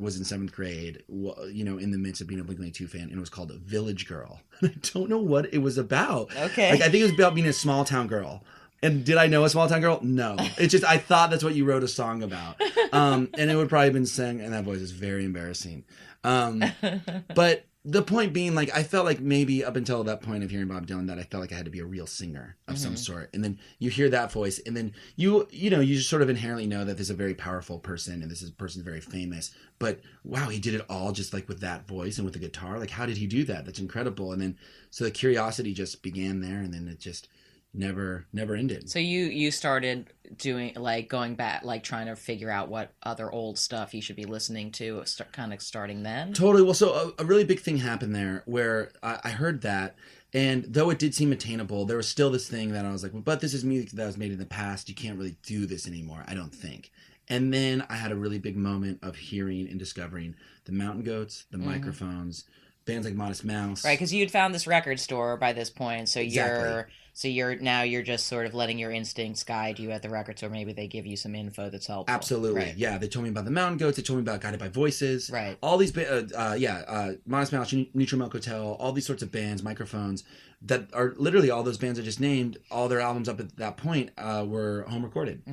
was in 7th grade, in the midst of being a Blink-182 fan, and it was called Village Girl. I don't know what it was about. Okay. Like, I think it was about being a small town girl. And did I know a small town girl? No. It's just, I thought that's what you wrote a song about. And it would probably have been sang, and that voice is very embarrassing. But the point being, like, I felt like maybe up until that point of hearing Bob Dylan, that I felt like I had to be a real singer of some sort. And then you hear that voice, and then you just sort of inherently know that this is a very powerful person, and this is a person very famous. But wow, he did it all just like with that voice and with the guitar. Like, how did he do that? That's incredible. And then, so the curiosity just began there, and then it just never ended. So you started doing, like, going back, like trying to figure out what other old stuff you should be listening to, kind of starting then? Totally. Well, so a really big thing happened there where I heard that, and though it did seem attainable, there was still this thing that I was like, well, but this is music that was made in the past. You can't really do this anymore, I don't think. And then I had a really big moment of hearing and discovering the Mountain Goats, the Microphones, bands like Modest Mouse. Right, because you'd found this record store by this point, so Exactly. you're just sort of letting your instincts guide you at the record store. Maybe they give you some info that's helpful. Absolutely. Right. Yeah, they told me about the Mountain Goats. They told me about Guided by Voices. Right. All these, Modest Mouse, Neutral Milk Hotel, all these sorts of bands, Microphones, that are literally all those bands I just named. All their albums up at that point were home recorded.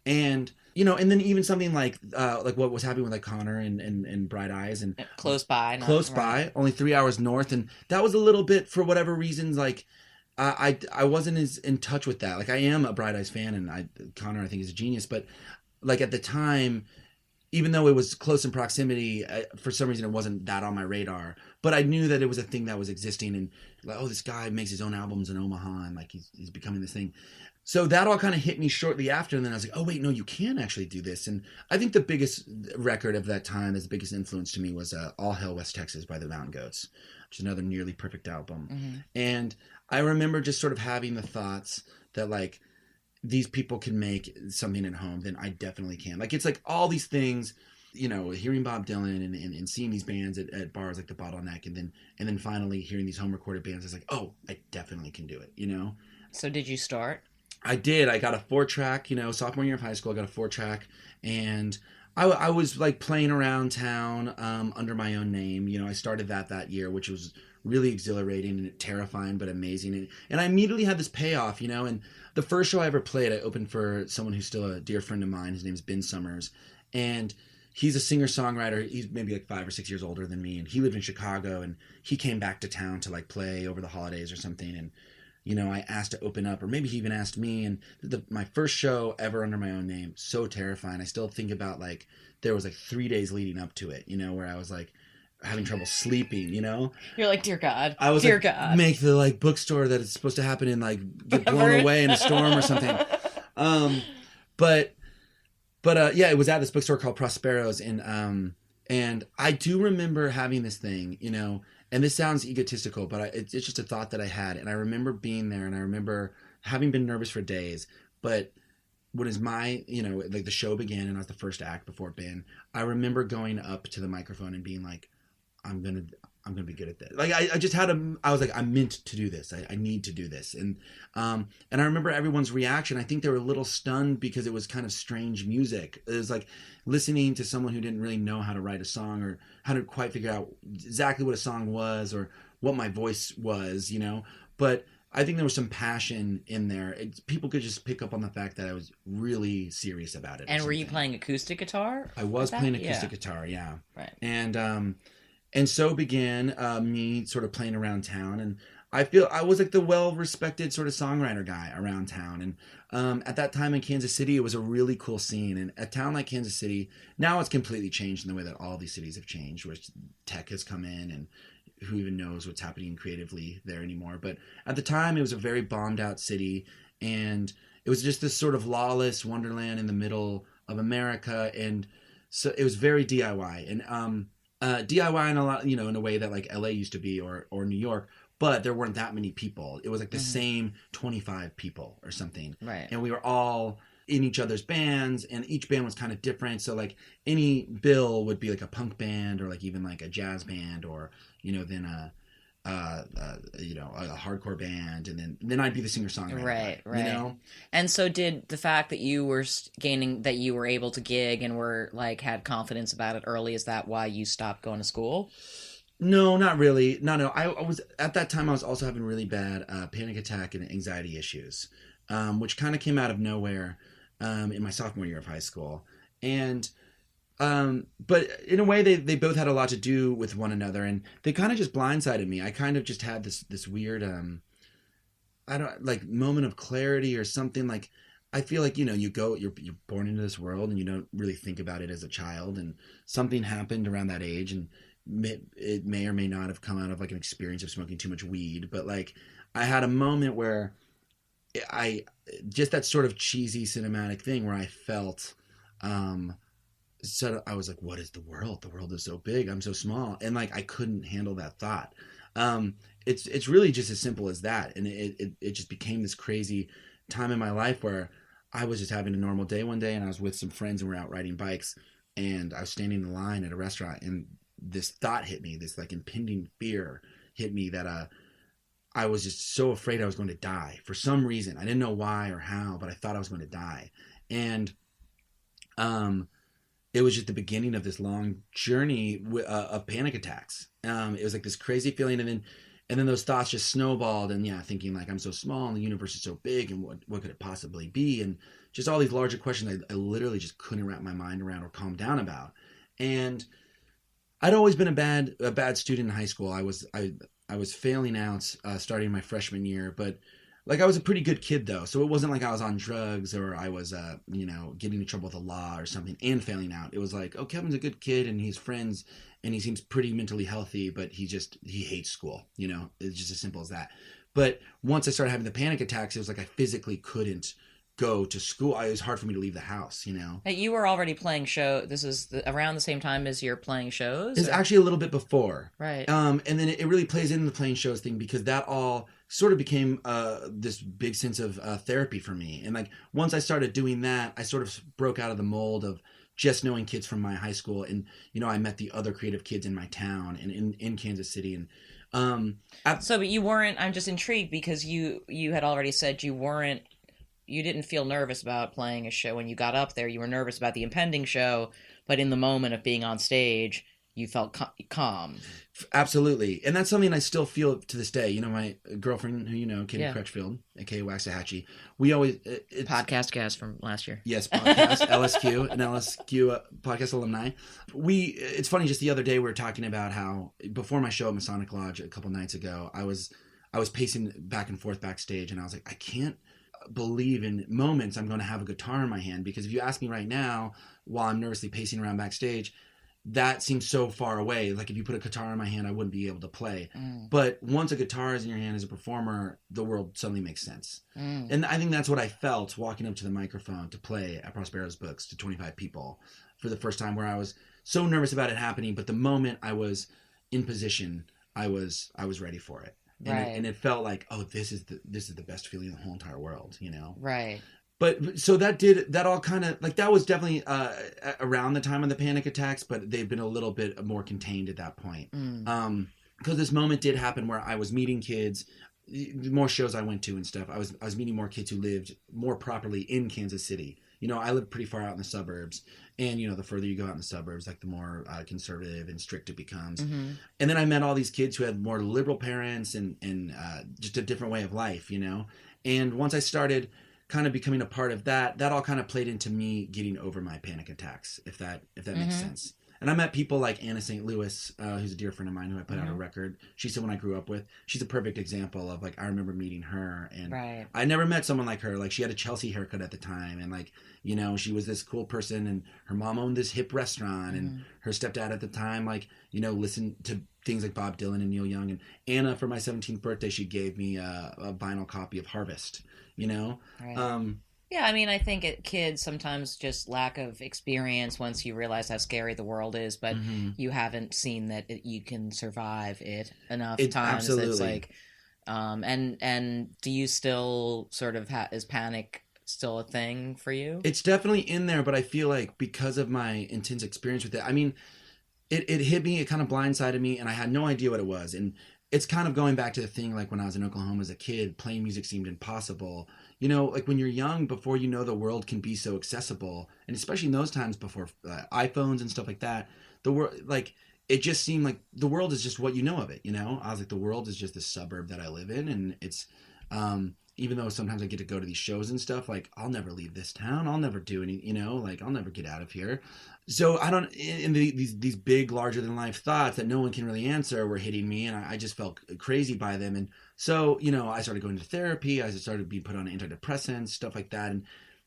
And and then even something like what was happening with like Connor and Bright Eyes and close by, only 3 hours north, and that was a little bit, for whatever reasons, like I wasn't as in touch with that. Like, I am a Bright Eyes fan, and Connor I think is a genius, but like at the time, even though it was close in proximity, for some reason it wasn't that on my radar. But I knew that it was a thing that was existing, and like, oh, this guy makes his own albums in Omaha, and like he's becoming this thing. So that all kind of hit me shortly after, and then I was like, oh wait, no, you can actually do this. And I think the biggest record of that time, the biggest influence to me, was All Hail West Texas by the Mountain Goats, which is another nearly perfect album. And I remember just sort of having the thoughts that, like, these people can make something at home, then I definitely can. Like, it's like all these things, hearing Bob Dylan and seeing these bands at bars like the Bottleneck, and then finally hearing these home recorded bands, I was like, oh, I definitely can do it, So did you start? I did. I got a 4-track, sophomore year of high school, I got a 4-track, and I was like playing around town under my own name. I started that year, which was really exhilarating and terrifying, but amazing. And I immediately had this payoff, and the first show I ever played, I opened for someone who's still a dear friend of mine. His name is Ben Summers, and he's a singer-songwriter. He's maybe like 5 or 6 years older than me, and he lived in Chicago, and he came back to town to like play over the holidays or something, and I asked to open up, or maybe he even asked me, and my first show ever under my own name, so terrifying. I still think about, like, there was like 3 days leading up to it, where I was like having trouble sleeping, You're like, dear God, I was dear like, God. make the like bookstore that it's supposed to happen in, like, get blown away in a storm or something. But But yeah, it was at this bookstore called Prospero's, and I do remember having this thing, you know, and this sounds egotistical, but it's just a thought that I had, and I remember being there, and I remember having been nervous for days, but when is my, you know, like the show began and I was the first act before Ben, I remember going up to the microphone and being like, I'm gonna be good at this. Like I just had I was like, I'm meant to do this. I need to do this. And I remember everyone's reaction. I think they were a little stunned because it was kind of strange music. It was like listening to someone who didn't really know how to write a song or how to quite figure out exactly what a song was or what my voice was, you know, but I think there was some passion in there. People could just pick up on the fact that I was really serious about it. And were you playing acoustic guitar? I was playing acoustic guitar, yeah. Right. And so began me sort of playing around town. And I feel I was like the well-respected sort of songwriter guy around town. And at that time in Kansas City, it was a really cool scene. And a town like Kansas City, now it's completely changed in the way that all these cities have changed, where tech has come in and who even knows what's happening creatively there anymore. But at the time, it was a very bombed out city, and it was just this sort of lawless wonderland in the middle of America. And so it was very DIY and DIY in a lot, you know, in a way that like LA used to be or New York, but there weren't that many people. It was like the same 25 people or something. Right. And we were all in each other's bands, and each band was kind of different. So like any bill would be like a punk band or like even like a jazz band or, you know, then a hardcore band, and then I'd be the singer-songwriter. Right. You know? And so did the fact that you were that you were able to gig and were like had confidence about it early, is that why you stopped going to school? No, not really. No. I was at that time. I was also having really bad panic attack and anxiety issues, which kind of came out of nowhere in my sophomore year of high school, and. But in a way, they both had a lot to do with one another, and they kind of just blindsided me. I kind of just had this weird, moment of clarity or something. Like, I feel like, you know, you're born into this world and you don't really think about it as a child, and something happened around that age, and it may or may not have come out of like an experience of smoking too much weed, but like I had a moment where I just that sort of cheesy cinematic thing where I felt, so I was like, what is the world? The world is so big. I'm so small. And like, I couldn't handle that thought. It's really just as simple as that. And it just became this crazy time in my life where I was just having a normal day one day, and I was with some friends and we're out riding bikes, and I was standing in line at a restaurant, and this thought hit me, this like impending fear hit me that, I was just so afraid I was going to die for some reason. I didn't know why or how, but I thought I was going to die. And, it was just the beginning of this long journey of panic attacks. It was like this crazy feeling, and then those thoughts just snowballed. And yeah, thinking like, I'm so small and the universe is so big, and what could it possibly be? And just all these larger questions I literally just couldn't wrap my mind around or calm down about. And I'd always been a bad student in high school. I was failing out starting my freshman year, but like I was a pretty good kid though, so it wasn't like I was on drugs or I was, getting in trouble with the law or something and failing out. It was like, oh, Kevin's a good kid and he's friends and he seems pretty mentally healthy, but he hates school. You know, it's just as simple as that. But once I started having the panic attacks, it was like I physically couldn't go to school. It was hard for me to leave the house. You know, You were already playing show. This is around the same time as you're playing shows. It's actually a little bit before, right? And then it really plays into the playing shows thing because that all sort of became this big sense of therapy for me. And like once I started doing that, I sort of broke out of the mold of just knowing kids from my high school, and you know, I met the other creative kids in my town and in Kansas City. And but you weren't. I'm just intrigued because you had already said you didn't feel nervous about playing a show when you got up there. You were nervous about the impending show, but in the moment of being on stage, you felt calm. Absolutely. And that's something I still feel to this day. You know, my girlfriend, who you know, Katie Crutchfield, a.k.a. Waxahachie, we always... podcast guest from last year. Yes, podcast, LSQ, an LSQ podcast alumni. It's funny, just the other day we were talking about how, before my show at Masonic Lodge a couple nights ago, I was pacing back and forth backstage, and I was like, I can't believe in moments I'm going to have a guitar in my hand, because if you ask me right now while I'm nervously pacing around backstage, that seems so far away. Like if you put a guitar in my hand, I wouldn't be able to play. But once a guitar is in your hand as a performer, the world suddenly makes sense. And I think that's what I felt walking up to the microphone to play at Prospero's Books to 25 people for the first time, where I was so nervous about it happening. But the moment I was in position, I was ready for it. And it felt like, oh, this is the best feeling in the whole entire world, you know? Right. But so that all kind of like, that was definitely around the time of the panic attacks, but they've been a little bit more contained at that point. Because this moment did happen where I was meeting kids, the more shows I went to and stuff. I was meeting more kids who lived more properly in Kansas City. You know, I lived pretty far out in the suburbs, and you know, the further you go out in the suburbs, like the more conservative and strict it becomes. And then I met all these kids who had more liberal parents and just a different way of life, you know. And once I started kind of becoming a part of that all kind of played into me getting over my panic attacks, if that makes sense. And I met people like Anna St. Louis, who's a dear friend of mine who I put out a record. She's someone I grew up with. She's a perfect example of like, I remember meeting her, and I never met someone like her. Like, she had a Chelsea haircut at the time, and like, you know, she was this cool person, and her mom owned this hip restaurant, and her stepdad at the time, like, you know, listened to things like Bob Dylan and Neil Young. And Anna, for my 17th birthday, she gave me a vinyl copy of Harvest, you know? Yeah, I mean, I think kids sometimes just lack of experience once you realize how scary the world is, but you haven't seen that you can survive it enough times. Absolutely. It's like, and do you still sort of is panic still a thing for you? It's definitely in there, but I feel like because of my intense experience with it, I mean, it hit me, it kind of blindsided me, and I had no idea what it was. And it's kind of going back to the thing, like when I was in Oklahoma as a kid, playing music seemed impossible. You know, like when you're young, before you know the world can be so accessible, and especially in those times before iPhones and stuff like that, the world, like, it just seemed like the world is just what you know of it, you know? I was like, the world is just this suburb that I live in, and it's, even though sometimes I get to go to these shows and stuff, like, I'll never leave this town, I'll never do any, you know, like, I'll never get out of here. So I don't, these big, larger than life thoughts that no one can really answer were hitting me, and I just felt crazy by them. And so, you know, I started going to therapy, I started being put on antidepressants, stuff like that. And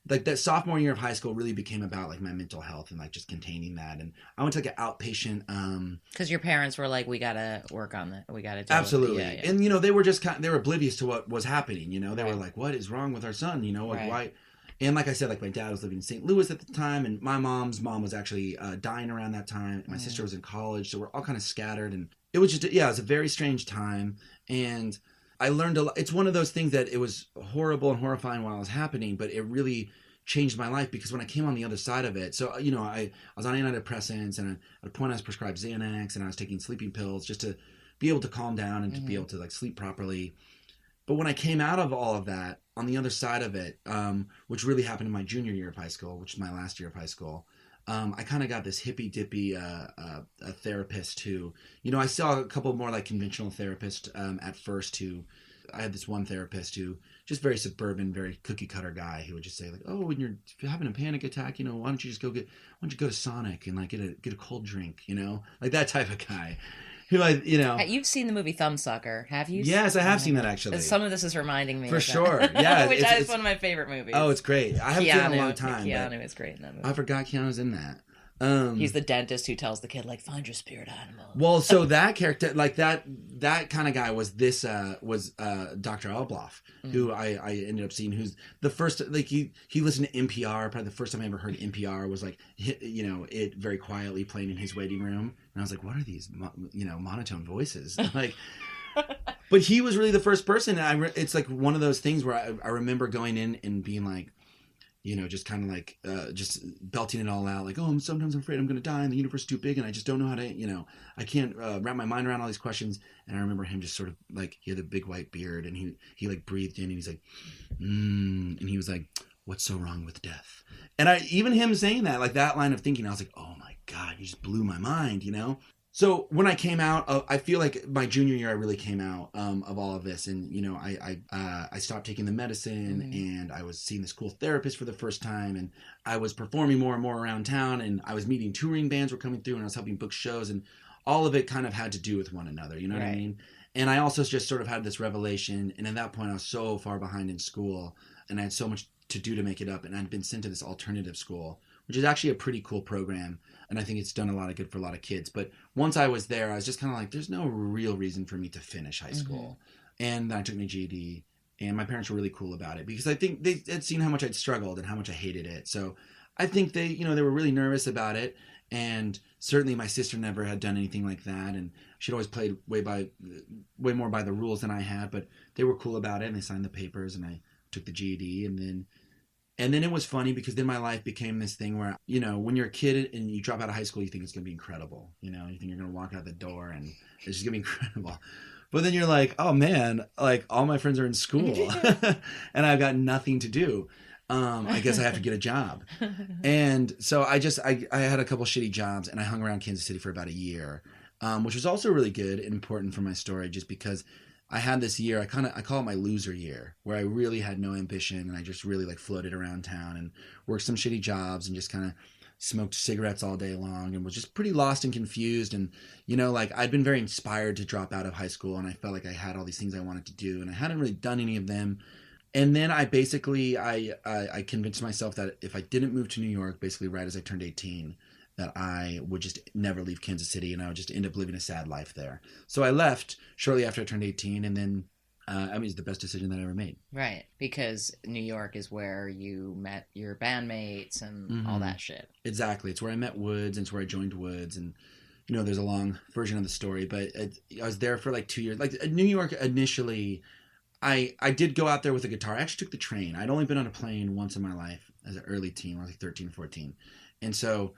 like that sophomore year of high school really became about like my mental health and like just containing that. And I went to like an outpatient. Because your parents were like, we gotta work on that. We gotta do absolutely. it. Yeah. And you know, they were just they were oblivious to what was happening. You know, they were like, what is wrong with our son? You know, like why? And like I said, like my dad was living in St. Louis at the time, and my mom's mom was actually dying around that time. My sister was in college, so we're all kind of scattered, and it was just it was a very strange time. And I learned a lot. It's one of those things that it was horrible and horrifying while it was happening, but it really changed my life, because when I came on the other side of it, so, you know, I was on antidepressants, and at a point I was prescribed Xanax, and I was taking sleeping pills just to be able to calm down and to be able to like sleep properly. But when I came out of all of that, on the other side of it, which really happened in my junior year of high school, which is my last year of high school, I kind of got this hippy dippy a therapist who, you know, I saw a couple more like conventional therapists at first who, I had this one therapist who just very suburban, very cookie cutter guy who would just say like, oh, when you're having a panic attack, you know, why don't you go to Sonic and like get a cold drink, you know, like that type of guy. Who you know. You've seen the movie Thumbsucker, have you? Yes, I have seen that actually. Some of this is reminding me. For sure, yeah. Which is one of my favorite movies. Oh, it's great. I haven't seen it in a long time. Keanu is great in that movie. I forgot Keanu's in that. He's the dentist who tells the kid like, find your spirit animal. Well, so that character, like that kind of guy was Dr. Albloff, who I ended up seeing, who's the first, like he listened to NPR. Probably the first time I ever heard NPR was like, you know, it very quietly playing in his waiting room. And I was like, what are these, you know, monotone voices? Like, but he was really the first person. It's like one of those things where I remember going in and being like, you know, just kind of like, just belting it all out. Like, oh, sometimes I'm afraid I'm going to die and the universe is too big and I just don't know how to, you know, I can't wrap my mind around all these questions. And I remember him just sort of like, he had a big white beard and he like breathed in and he's like, and he was like, what's so wrong with death? And even him saying that, like that line of thinking, I was like, oh my God, you just blew my mind, you know? So when I came out, I feel like my junior year, I really came out of all of this. And, you know, I stopped taking the medicine and I was seeing this cool therapist for the first time. And I was performing more and more around town and I was meeting touring bands were coming through and I was helping book shows and all of it kind of had to do with one another. You know what I mean? And I also just sort of had this revelation. And at that point, I was so far behind in school and I had so much to do to make it up. And I'd been sent to this alternative school which is actually a pretty cool program. And I think it's done a lot of good for a lot of kids. But once I was there, I was just kind of like, there's no real reason for me to finish high school. And then I took my GED, and my parents were really cool about it because I think they had seen how much I'd struggled and how much I hated it. So I think they were really nervous about it. And certainly my sister never had done anything like that. And she'd always played way more by the rules than I had, but they were cool about it, and they signed the papers, and I took the GED. And then it was funny because then my life became this thing where, when you're a kid and you drop out of high school, you think it's going to be incredible. You think you're going to walk out the door and it's just going to be incredible. But then you're like, oh man, like all my friends are in school and I've got nothing to do. I guess I have to get a job. And so I had a couple shitty jobs, and I hung around Kansas City for about a year, which was also really good and important for my story, just because I had this year, I call it my loser year, where I really had no ambition, and I just really like floated around town and worked some shitty jobs and just kind of smoked cigarettes all day long and was just pretty lost and confused. And, like I'd been very inspired to drop out of high school, and I felt like I had all these things I wanted to do, and I hadn't really done any of them. And then I basically, I convinced myself that if I didn't move to New York, basically right as I turned 18, that I would just never leave Kansas City, and I would just end up living a sad life there. So I left shortly after I turned 18, and then it's the best decision that I ever made. Right, because New York is where you met your bandmates and all that shit. Exactly. It's where I met Woods, and it's where I joined Woods, and there's a long version of the story, but I was there for like 2 years. Like New York initially, I did go out there with a guitar. I actually took the train. I'd only been on a plane once in my life as an early teen, when I was like 13 or 14. And so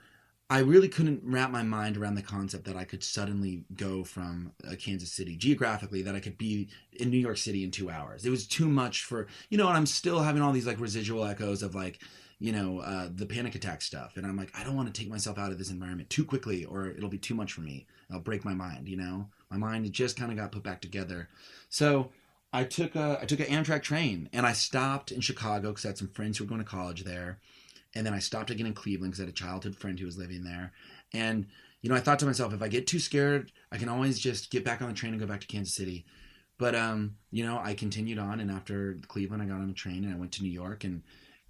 I really couldn't wrap my mind around the concept that I could suddenly go from Kansas City geographically, that I could be in New York City in 2 hours. It was too much for, and I'm still having all these like residual echoes of like, the panic attack stuff. And I'm like, I don't want to take myself out of this environment too quickly, or it'll be too much for me. I'll break my mind, my mind just kind of got put back together. So I took an Amtrak train, and I stopped in Chicago because I had some friends who were going to college there. And then I stopped again in Cleveland because I had a childhood friend who was living there. And, I thought to myself, if I get too scared, I can always just get back on the train and go back to Kansas City. But, I continued on. And after Cleveland, I got on a train and I went to New York. And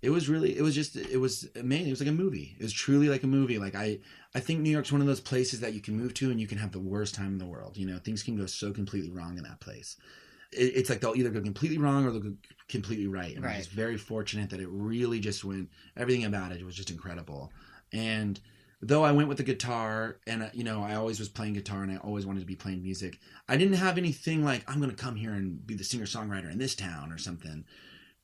it was amazing. It was like a movie. It was truly like a movie. Like I think New York's one of those places that you can move to and you can have the worst time in the world. Things can go so completely wrong in that place. It's like they'll either go completely wrong or they'll go completely right. And I was just very fortunate that it really just went, everything about it was just incredible. And though I went with the guitar and, I always was playing guitar and I always wanted to be playing music, I didn't have anything like, I'm going to come here and be the singer-songwriter in this town or something,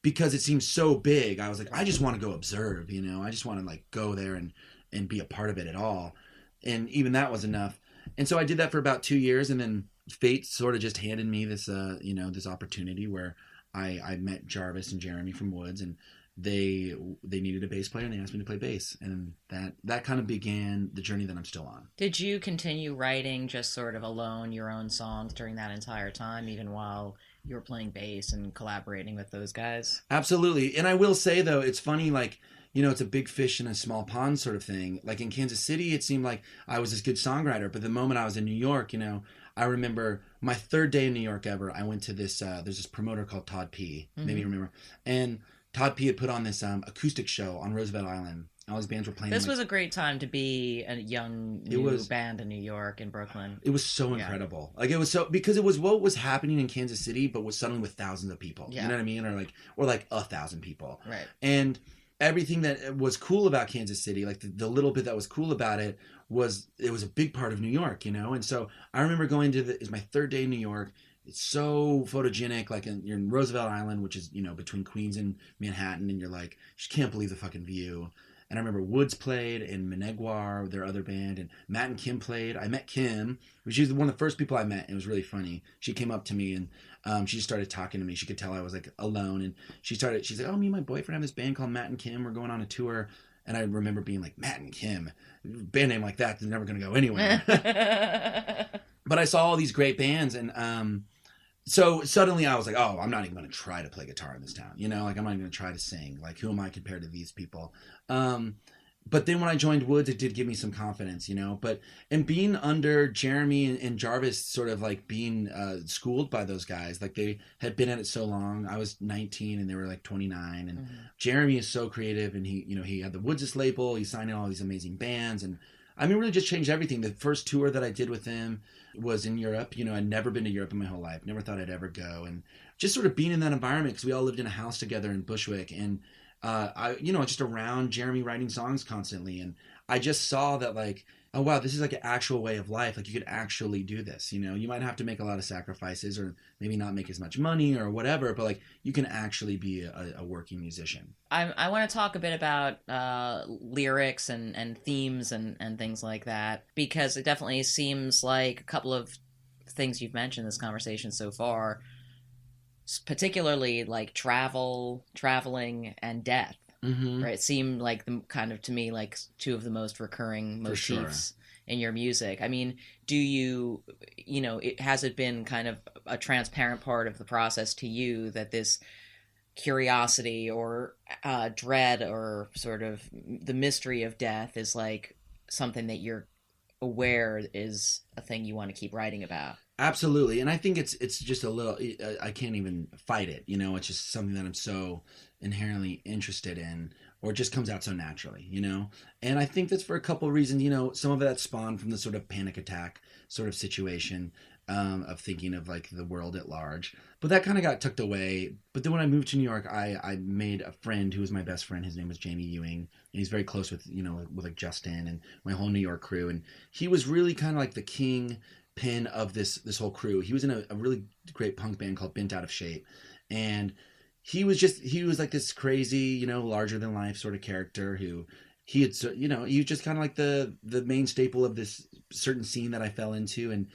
because it seemed so big. I was like, I just want to go observe, I just want to like go there and be a part of it at all. And even that was enough. And so I did that for about 2 years, and then fate sort of just handed me this, this opportunity where I met Jarvis and Jeremy from Woods, and they needed a bass player, and they asked me to play bass, and that kind of began the journey that I'm still on. Did you continue writing just sort of alone your own songs during that entire time, even while you were playing bass and collaborating with those guys? Absolutely. And I will say, though, it's funny, like, it's a big fish in a small pond sort of thing. Like in Kansas City, it seemed like I was this good songwriter, but the moment I was in New York, I remember my third day in New York ever, I went to this, there's this promoter called Todd P. Maybe you remember. And Todd P. had put on this acoustic show on Roosevelt Island. All his bands were playing. This was a great time to be a young new band in New York and Brooklyn. It was so incredible. Like it was so, because it was what was happening in Kansas City, but was suddenly with thousands of people. Yeah. You know what I mean? Or like 1,000 people. Right. And everything that was cool about Kansas City, like the little bit that was cool about it was a big part of New York, And so I remember going to it's my third day in New York. It's so photogenic, like you're in Roosevelt Island, which is, between Queens and Manhattan, and you're like, you just can't believe the fucking view. And I remember Woods played, and Meneguar, their other band, and Matt and Kim played. I met Kim. She was one of the first people I met, and it was really funny. She came up to me, and she just started talking to me. She could tell I was like alone, and she's like, oh, me and my boyfriend have this band called Matt and Kim. We're going on a tour. And I remember being like, Matt and Kim, band name like that, they're never going to go anywhere. But I saw all these great bands, and so suddenly I was like, oh, I'm not even going to try to play guitar in this town. Like, I'm not even going to try to sing. Like, who am I compared to these people? but then when I joined Woods, it did give me some confidence, but and being under Jeremy and Jarvis, sort of like being schooled by those guys, like they had been at it so long. I was 19 and they were like 29, and Jeremy is so creative, and he had the Woods' label, he signed in all these amazing bands, and I mean, really just changed everything. The first tour that I did with him was in Europe. I'd never been to Europe in my whole life, never thought I'd ever go, and just sort of being in that environment, because we all lived in a house together in Bushwick, and just around Jeremy writing songs constantly, and I just saw that, like, oh wow, this is like an actual way of life. Like, you could actually do this. You might have to make a lot of sacrifices, or maybe not make as much money or whatever, but like, you can actually be a working musician. I want to talk a bit about lyrics and themes and things like that, because it definitely seems like a couple of things you've mentioned in this conversation so far, particularly like traveling, and death, right? It seemed like to me, like two of the most recurring motifs in your music. I mean, has it been kind of a transparent part of the process to you that this curiosity or dread, or sort of the mystery of death, is like something that you're aware is a thing you want to keep writing about? Absolutely. And I think it's just a little, I can't even fight it. It's just something that I'm so inherently interested in, or it just comes out so naturally, and I think that's for a couple of reasons. Some of that spawned from the sort of panic attack sort of situation, of thinking of like the world at large, but that kind of got tucked away. But then when I moved to New York, I made a friend who was my best friend. His name was Jamie Ewing, and he's very close with like Justin and my whole New York crew, and he was really kind of like the king pin of this whole crew. He was in a really great punk band called Bent Out of Shape, and he was like this crazy, larger than life sort of character who he was just kind of like the main staple of this certain scene that I fell into, and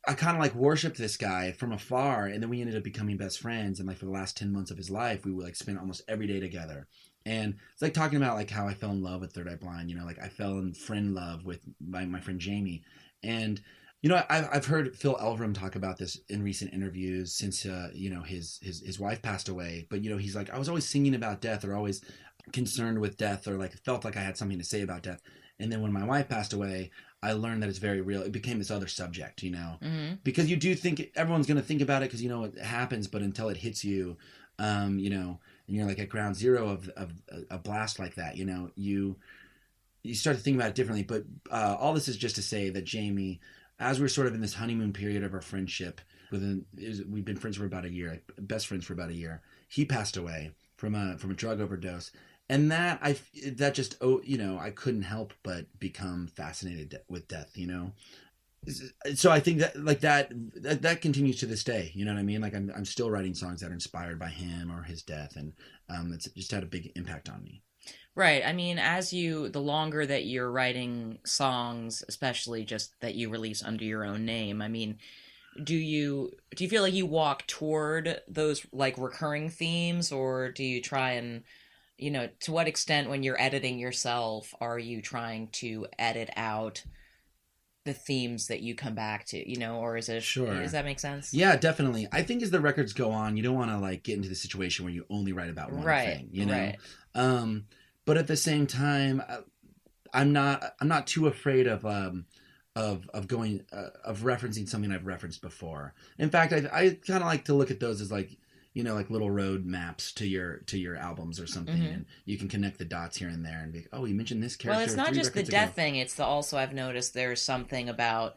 I kind of like worshipped this guy from afar, and then we ended up becoming best friends, and like for the last 10 months of his life, we would like spend almost every day together. And it's like talking about like how I fell in love with Third Eye Blind, like I fell in friend love with my friend Jamie. And I've heard Phil Elverum talk about this in recent interviews since his wife passed away. But he's like, I was always singing about death, or always concerned with death, or like felt like I had something to say about death. And then when my wife passed away, I learned that it's very real. It became this other subject, because you do think everyone's going to think about it, because it happens, but until it hits you, and you're like at ground zero of a blast like that, you start to think about it differently. But all this is just to say that Jamie, as we're sort of in this honeymoon period of our friendship, we've been friends for about a year, best friends for about a year. He passed away from a drug overdose, and that I couldn't help but become fascinated with death. So I think that like that continues to this day. You know what I mean? Like I'm still writing songs that are inspired by him or his death, and it's just had a big impact on me. Right. I mean, the longer that you're writing songs, especially just that you release under your own name, I mean, do you feel like you walk toward those like recurring themes, or do you try and, to what extent when you're editing yourself, are you trying to edit out the themes that you come back to, or is it, sure, does that make sense? Yeah, definitely. I think as the records go on, you don't want to like get into the situation where you only write about one thing, Right. But at the same time, I'm not too afraid of going of referencing something I've referenced before. In fact, I kind of like to look at those as like like little road maps to your albums or something, and you can connect the dots here and there and be, oh, you mentioned this character. Well, it's not just the death thing; it's also I've noticed there's something about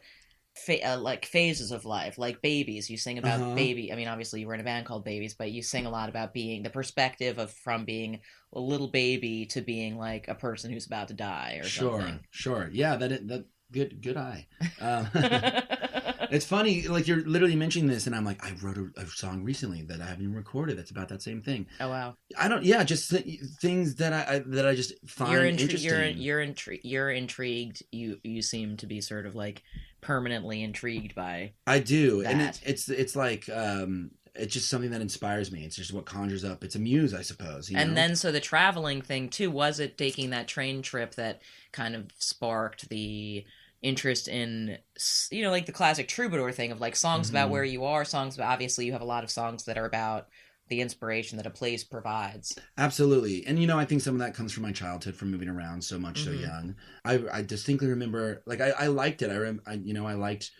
like phases of life, like Babies. You sing about baby. I mean, obviously you were in a band called Babies, but you sing a lot about being the perspective from being a little baby to being like a person who's about to die or something. Sure. Yeah, that good eye. It's funny, like you're literally mentioning this, and I'm like, I wrote a song recently that I haven't even recorded that's about that same thing. Oh wow! Just things that I just find interesting. You're intrigued. You seem to be sort of like permanently intrigued by. I do, that. And it's like it's just something that inspires me. It's just what conjures up. It's a muse, I suppose. And then so the traveling thing too, was it taking that train trip that kind of sparked the interest in, like the classic troubadour thing of like songs about where you are, songs about, obviously you have a lot of songs that are about the inspiration that a place provides. Absolutely. And, I think some of that comes from my childhood, from moving around so much so young. I distinctly remember, like, I liked it. I liked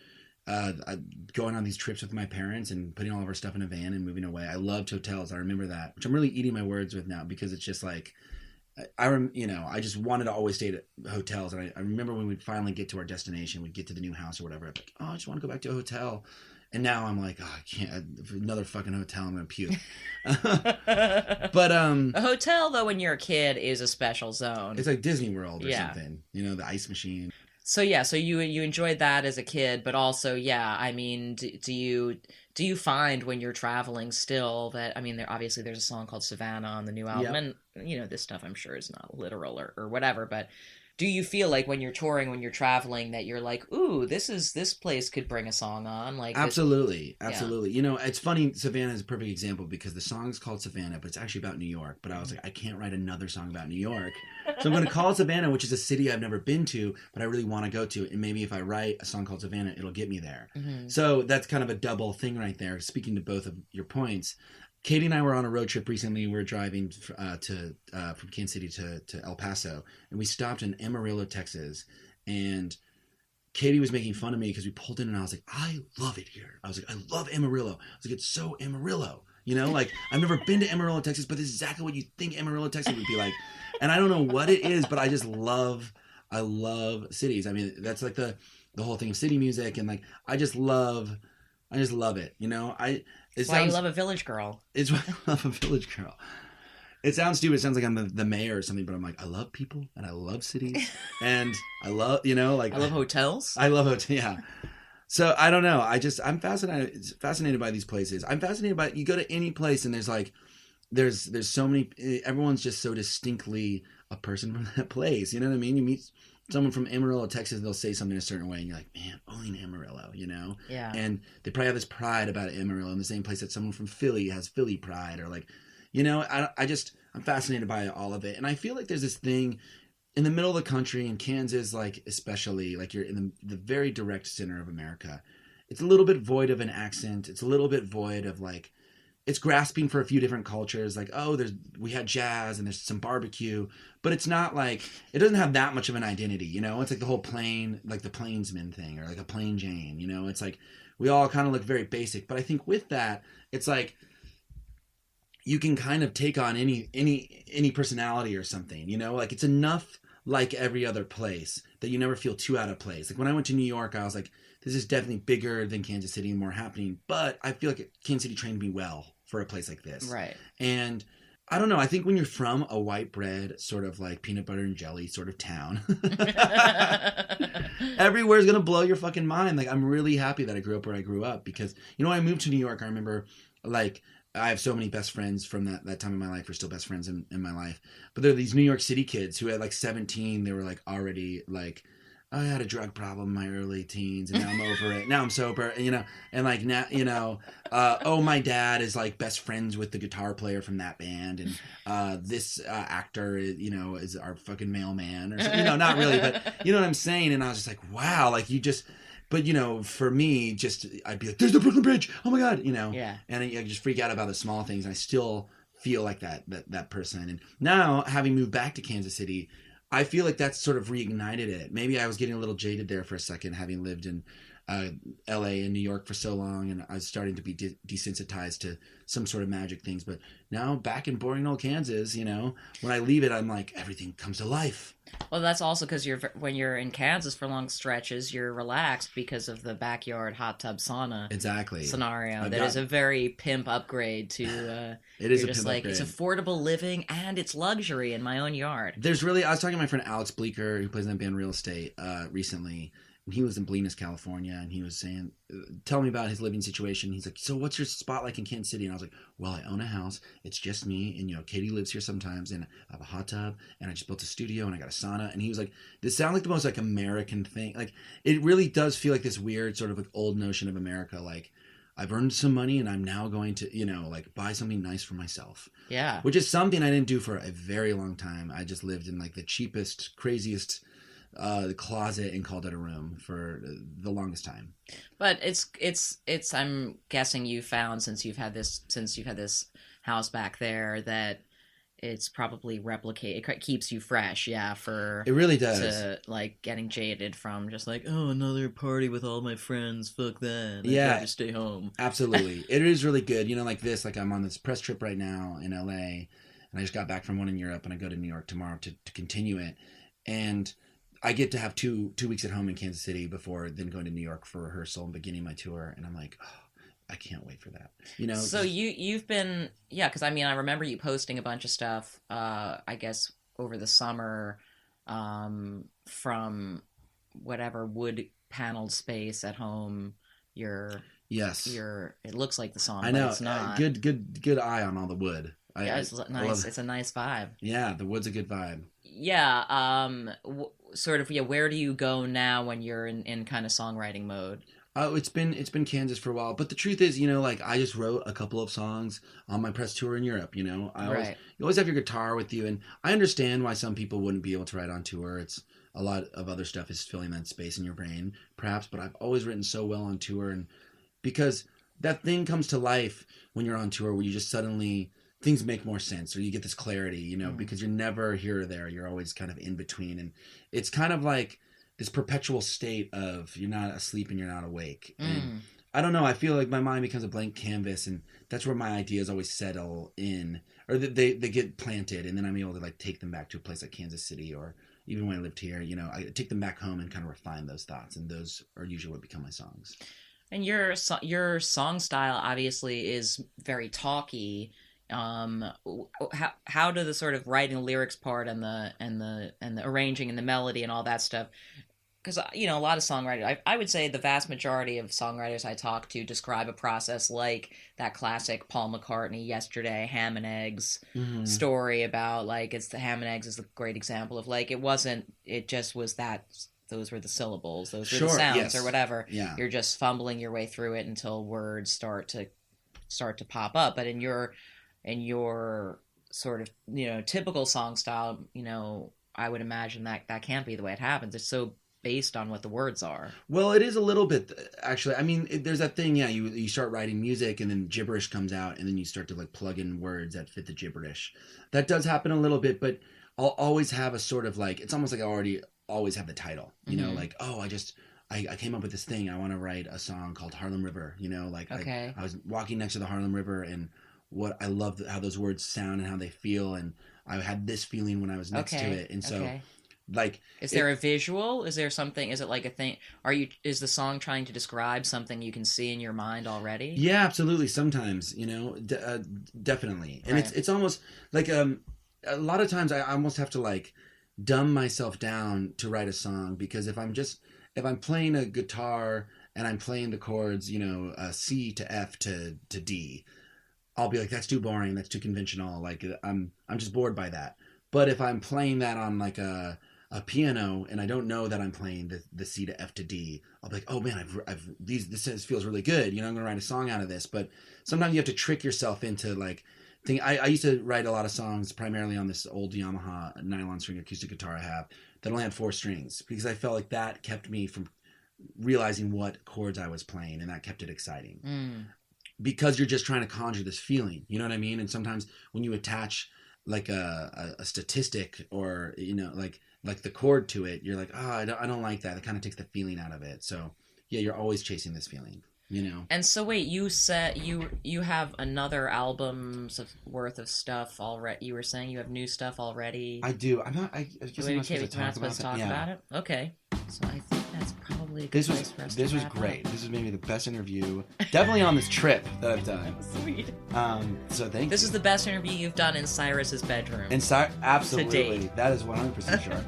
going on these trips with my parents and putting all of our stuff in a van and moving away. I loved hotels. I remember that, which I'm really eating my words with now, because it's just like, I just wanted to always stay at hotels. And I remember when we'd finally get to our destination, we'd get to the new house or whatever. I'm like, I just want to go back to a hotel. And now I'm like, I can't, another fucking hotel, I'm going to puke. But, a hotel, though, when you're a kid, is a special zone. It's like Disney World or something, the ice machine. So you enjoyed that as a kid, but also, I mean, do you find when you're traveling still that, I mean, there's a song called Savannah on the new album, and this stuff I'm sure is not literal or whatever, but do you feel like when you're touring, when you're traveling, that you're like, ooh, this place could bring a song on? Like, absolutely. It's funny. Savannah is a perfect example, because the song's called Savannah, but it's actually about New York. But I was like, I can't write another song about New York, so I'm going to call it Savannah, which is a city I've never been to, but I really want to go to. And maybe if I write a song called Savannah, it'll get me there. Mm-hmm. So that's kind of a double thing right there. Speaking to both of your points, Katie and I were on a road trip recently. We were driving from Kansas City to El Paso, and we stopped in Amarillo, Texas. And Katie was making fun of me because we pulled in, and I was like, I love it here. I was like, I love Amarillo. I was like, it's so Amarillo. Like, I've never been to Amarillo, Texas, but this is exactly what you think Amarillo, Texas would be like. And I don't know what it is, but I love cities. I mean, that's like the whole thing of city music, and like, I just love it. It's why you love a village girl. It's why I love a village girl. It sounds stupid. It sounds like I'm the mayor or something, but I'm like, I love people and I love cities and I love, I love hotels. I love hotels. Yeah. So I don't know. I'm fascinated by these places. I'm fascinated by, you go to any place and there's so many, everyone's just so distinctly a person from that place. You know what I mean? You meet someone from Amarillo, Texas, and they'll say something a certain way, and you're like, man, only in Amarillo, Yeah. And they probably have this pride about Amarillo in the same place that someone from Philly has Philly pride, or like, I'm fascinated by all of it. And I feel like there's this thing in the middle of the country, in Kansas, like, especially, like, you're in the very direct center of America. It's a little bit void of an accent. It's a little bit void of, like, it's grasping for a few different cultures. Like, we had jazz and there's some barbecue, but it's not like, it doesn't have that much of an identity, It's like the whole plain, like the Plainsman thing, or like a Plain Jane, It's like, we all kind of look very basic. But I think with that, it's like, you can kind of take on any personality or something, Like, it's enough like every other place that you never feel too out of place. Like, when I went to New York, I was like, this is definitely bigger than Kansas City and more happening. But I feel like Kansas City trained me well for a place like this. Right. And I don't know. I think when you're from a white bread, sort of like peanut butter and jelly sort of town, everywhere's going to blow your fucking mind. Like, I'm really happy that I grew up where I grew up, because, when I moved to New York, I remember, like, I have so many best friends from that time in my life who are still best friends in my life. But there are these New York City kids who at like 17, they were like already like, I had a drug problem in my early teens, and now I'm over it. Now I'm sober, and like now, my dad is like best friends with the guitar player from that band, and this actor, is our fucking mailman, or something. Not really, but you know what I'm saying. And I was just like, wow, like you just. But, for me, I'd be like, there's the Brooklyn Bridge. Oh, my God, Yeah. And I just freak out about the small things. And I still feel like that person. And now, having moved back to Kansas City, I feel like that's sort of reignited it. Maybe I was getting a little jaded there for a second, having lived in LA and New York for so long, and I was starting to be desensitized to some sort of magic things. But now, back in boring old Kansas, when I leave it, I'm like, everything comes to life. Well, that's also because when you're in Kansas for long stretches, you're relaxed because of the backyard hot tub sauna scenario. That is a very pimp upgrade to. It is a just pimp like upgrade. It's affordable living and it's luxury in my own yard. I was talking to my friend Alex Bleeker, who plays in that band Real Estate, recently. And he lives in Bolinas, California, and he was saying, tell me about his living situation. He's like, so what's your spot like in Kansas City? And I was like, well, I own a house. It's just me. And, Katie lives here sometimes. And I have a hot tub. And I just built a studio. And I got a sauna. And he was like, this sounds like the most, like, American thing. Like, it really does feel like this weird sort of, like, old notion of America. Like, I've earned some money, and I'm now going to, like, buy something nice for myself. Yeah. Which is something I didn't do for a very long time. I just lived in, like, the cheapest, craziest the closet and called it a room for the longest time. But it's I'm guessing you found since you've had this house back there that it's probably it keeps you fresh, yeah, for It really does. to like getting jaded from just like, oh, another party with all my friends, fuck that. I Yeah. try to stay home. Absolutely. It is really good. You know, like this, like I'm on this press trip right now in LA, and I just got back from one in Europe, and I go to New York tomorrow to continue it. And I get to have two weeks at home in Kansas City before then going to New York for rehearsal and beginning my tour. And I'm like, oh, I can't wait for that. You know. So you've been, yeah, because I mean I remember you posting a bunch of stuff, I guess over the summer, from whatever wood paneled space at home. Yes. It looks like the song, I know. but it's not. Good eye on all the wood. Yeah, it's nice. It's a nice vibe. Yeah, the wood's a good vibe. Yeah. Sort of. Yeah. Where do you go now when you're in kind of songwriting mode? Oh, it's been Kansas for a while, but the truth is, you know, like I just wrote a couple of songs on my press tour in Europe. You know, you always have your guitar with you, and I understand why some people wouldn't be able to write on tour. It's a lot of other stuff is filling that space in your brain, perhaps. But I've always written so well on tour, and because that thing comes to life when you're on tour, where you just suddenly things make more sense, or you get this clarity, you know, because you're never here or there. You're always kind of in between, and it's kind of like this perpetual state of you're not asleep and you're not awake. And I don't know, I feel like my mind becomes a blank canvas, and that's where my ideas always settle in, or they get planted, and then I'm able to like take them back to a place like Kansas City, or even when I lived here, you know, I take them back home and kind of refine those thoughts, and those are usually what become my songs. And your song style obviously is very talky. How do the sort of writing the lyrics part and the arranging and the melody and all that stuff? Because, you know, a lot of songwriters, I would say the vast majority of songwriters I talk to describe a process like that classic Paul McCartney Yesterday ham and eggs story about like it's the ham and eggs is a great example of like it just was that those were the syllables, those were the sounds or whatever. Yeah. You're just fumbling your way through it until words start to pop up. But in your sort of, you know, typical song style, you know, I would imagine that can't be the way it happens. It's so based on what the words are. Well, it is a little bit, actually. I mean, there's that thing, yeah, you start writing music and then gibberish comes out and then you start to like plug in words that fit the gibberish. That does happen a little bit, but I'll always have a sort of like, it's almost like I already always have the title, you know, like, oh, I came up with this thing. I want to write a song called Harlem River, you know, like I was walking next to the Harlem River, and what I loved how those words sound and how they feel, and I had this feeling when I was next to it, and so like, is there a visual? Is there something? Is it like a thing? Is the song trying to describe something you can see in your mind already? Yeah, absolutely. Sometimes, you know, definitely, and it's almost like a lot of times I almost have to like dumb myself down to write a song, because if I'm playing a guitar and I'm playing the chords, you know, C to F to D, I'll be like, that's too boring, that's too conventional, like I'm just bored by that. But if I'm playing that on like a piano and I don't know that I'm playing the C to F to D, I'll be like, oh man, this feels really good, you know, I'm gonna write a song out of this. But sometimes you have to trick yourself into like I used to write a lot of songs primarily on this old Yamaha nylon string acoustic guitar I have that only had 4 strings, because I felt like that kept me from realizing what chords I was playing, and that kept it exciting. Because you're just trying to conjure this feeling, you know what I mean? And sometimes when you attach like a statistic, or, you know, like the chord to it, you're like, oh, I don't like that. It kind of takes the feeling out of it. So yeah, you're always chasing this feeling, you know. And so wait, you said you have another album's worth of stuff already. You were saying you have new stuff already. I do. I'm not. I guess I'm not supposed to talk about it. Okay. So I think that's probably a good place for us This was great. This was maybe the best interview, definitely on this trip that I've done. Sweet. So thank you. This is the best interview you've done in Cyrus's bedroom. Absolutely. To date. That is 100% sure.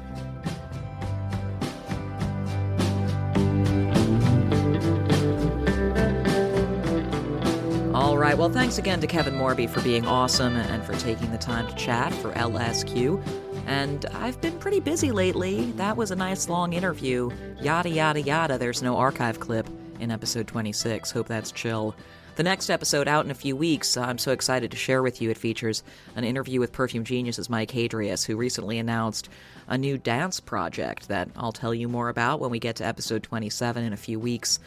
All right. Well, thanks again to Kevin Morby for being awesome and for taking the time to chat for LSQ. And I've been pretty busy lately. That was a nice long interview. Yada, yada, yada. There's no archive clip in episode 26. Hope that's chill. The next episode out in a few weeks, I'm so excited to share with you. It features an interview with Perfume Genius's Mike Hadrius, who recently announced a new dance project that I'll tell you more about when we get to episode 27 in a few weeks.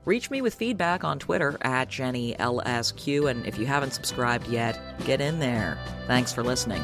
Reach me with feedback on Twitter at JennyLSQ, and if you haven't subscribed yet, get in there. Thanks for listening.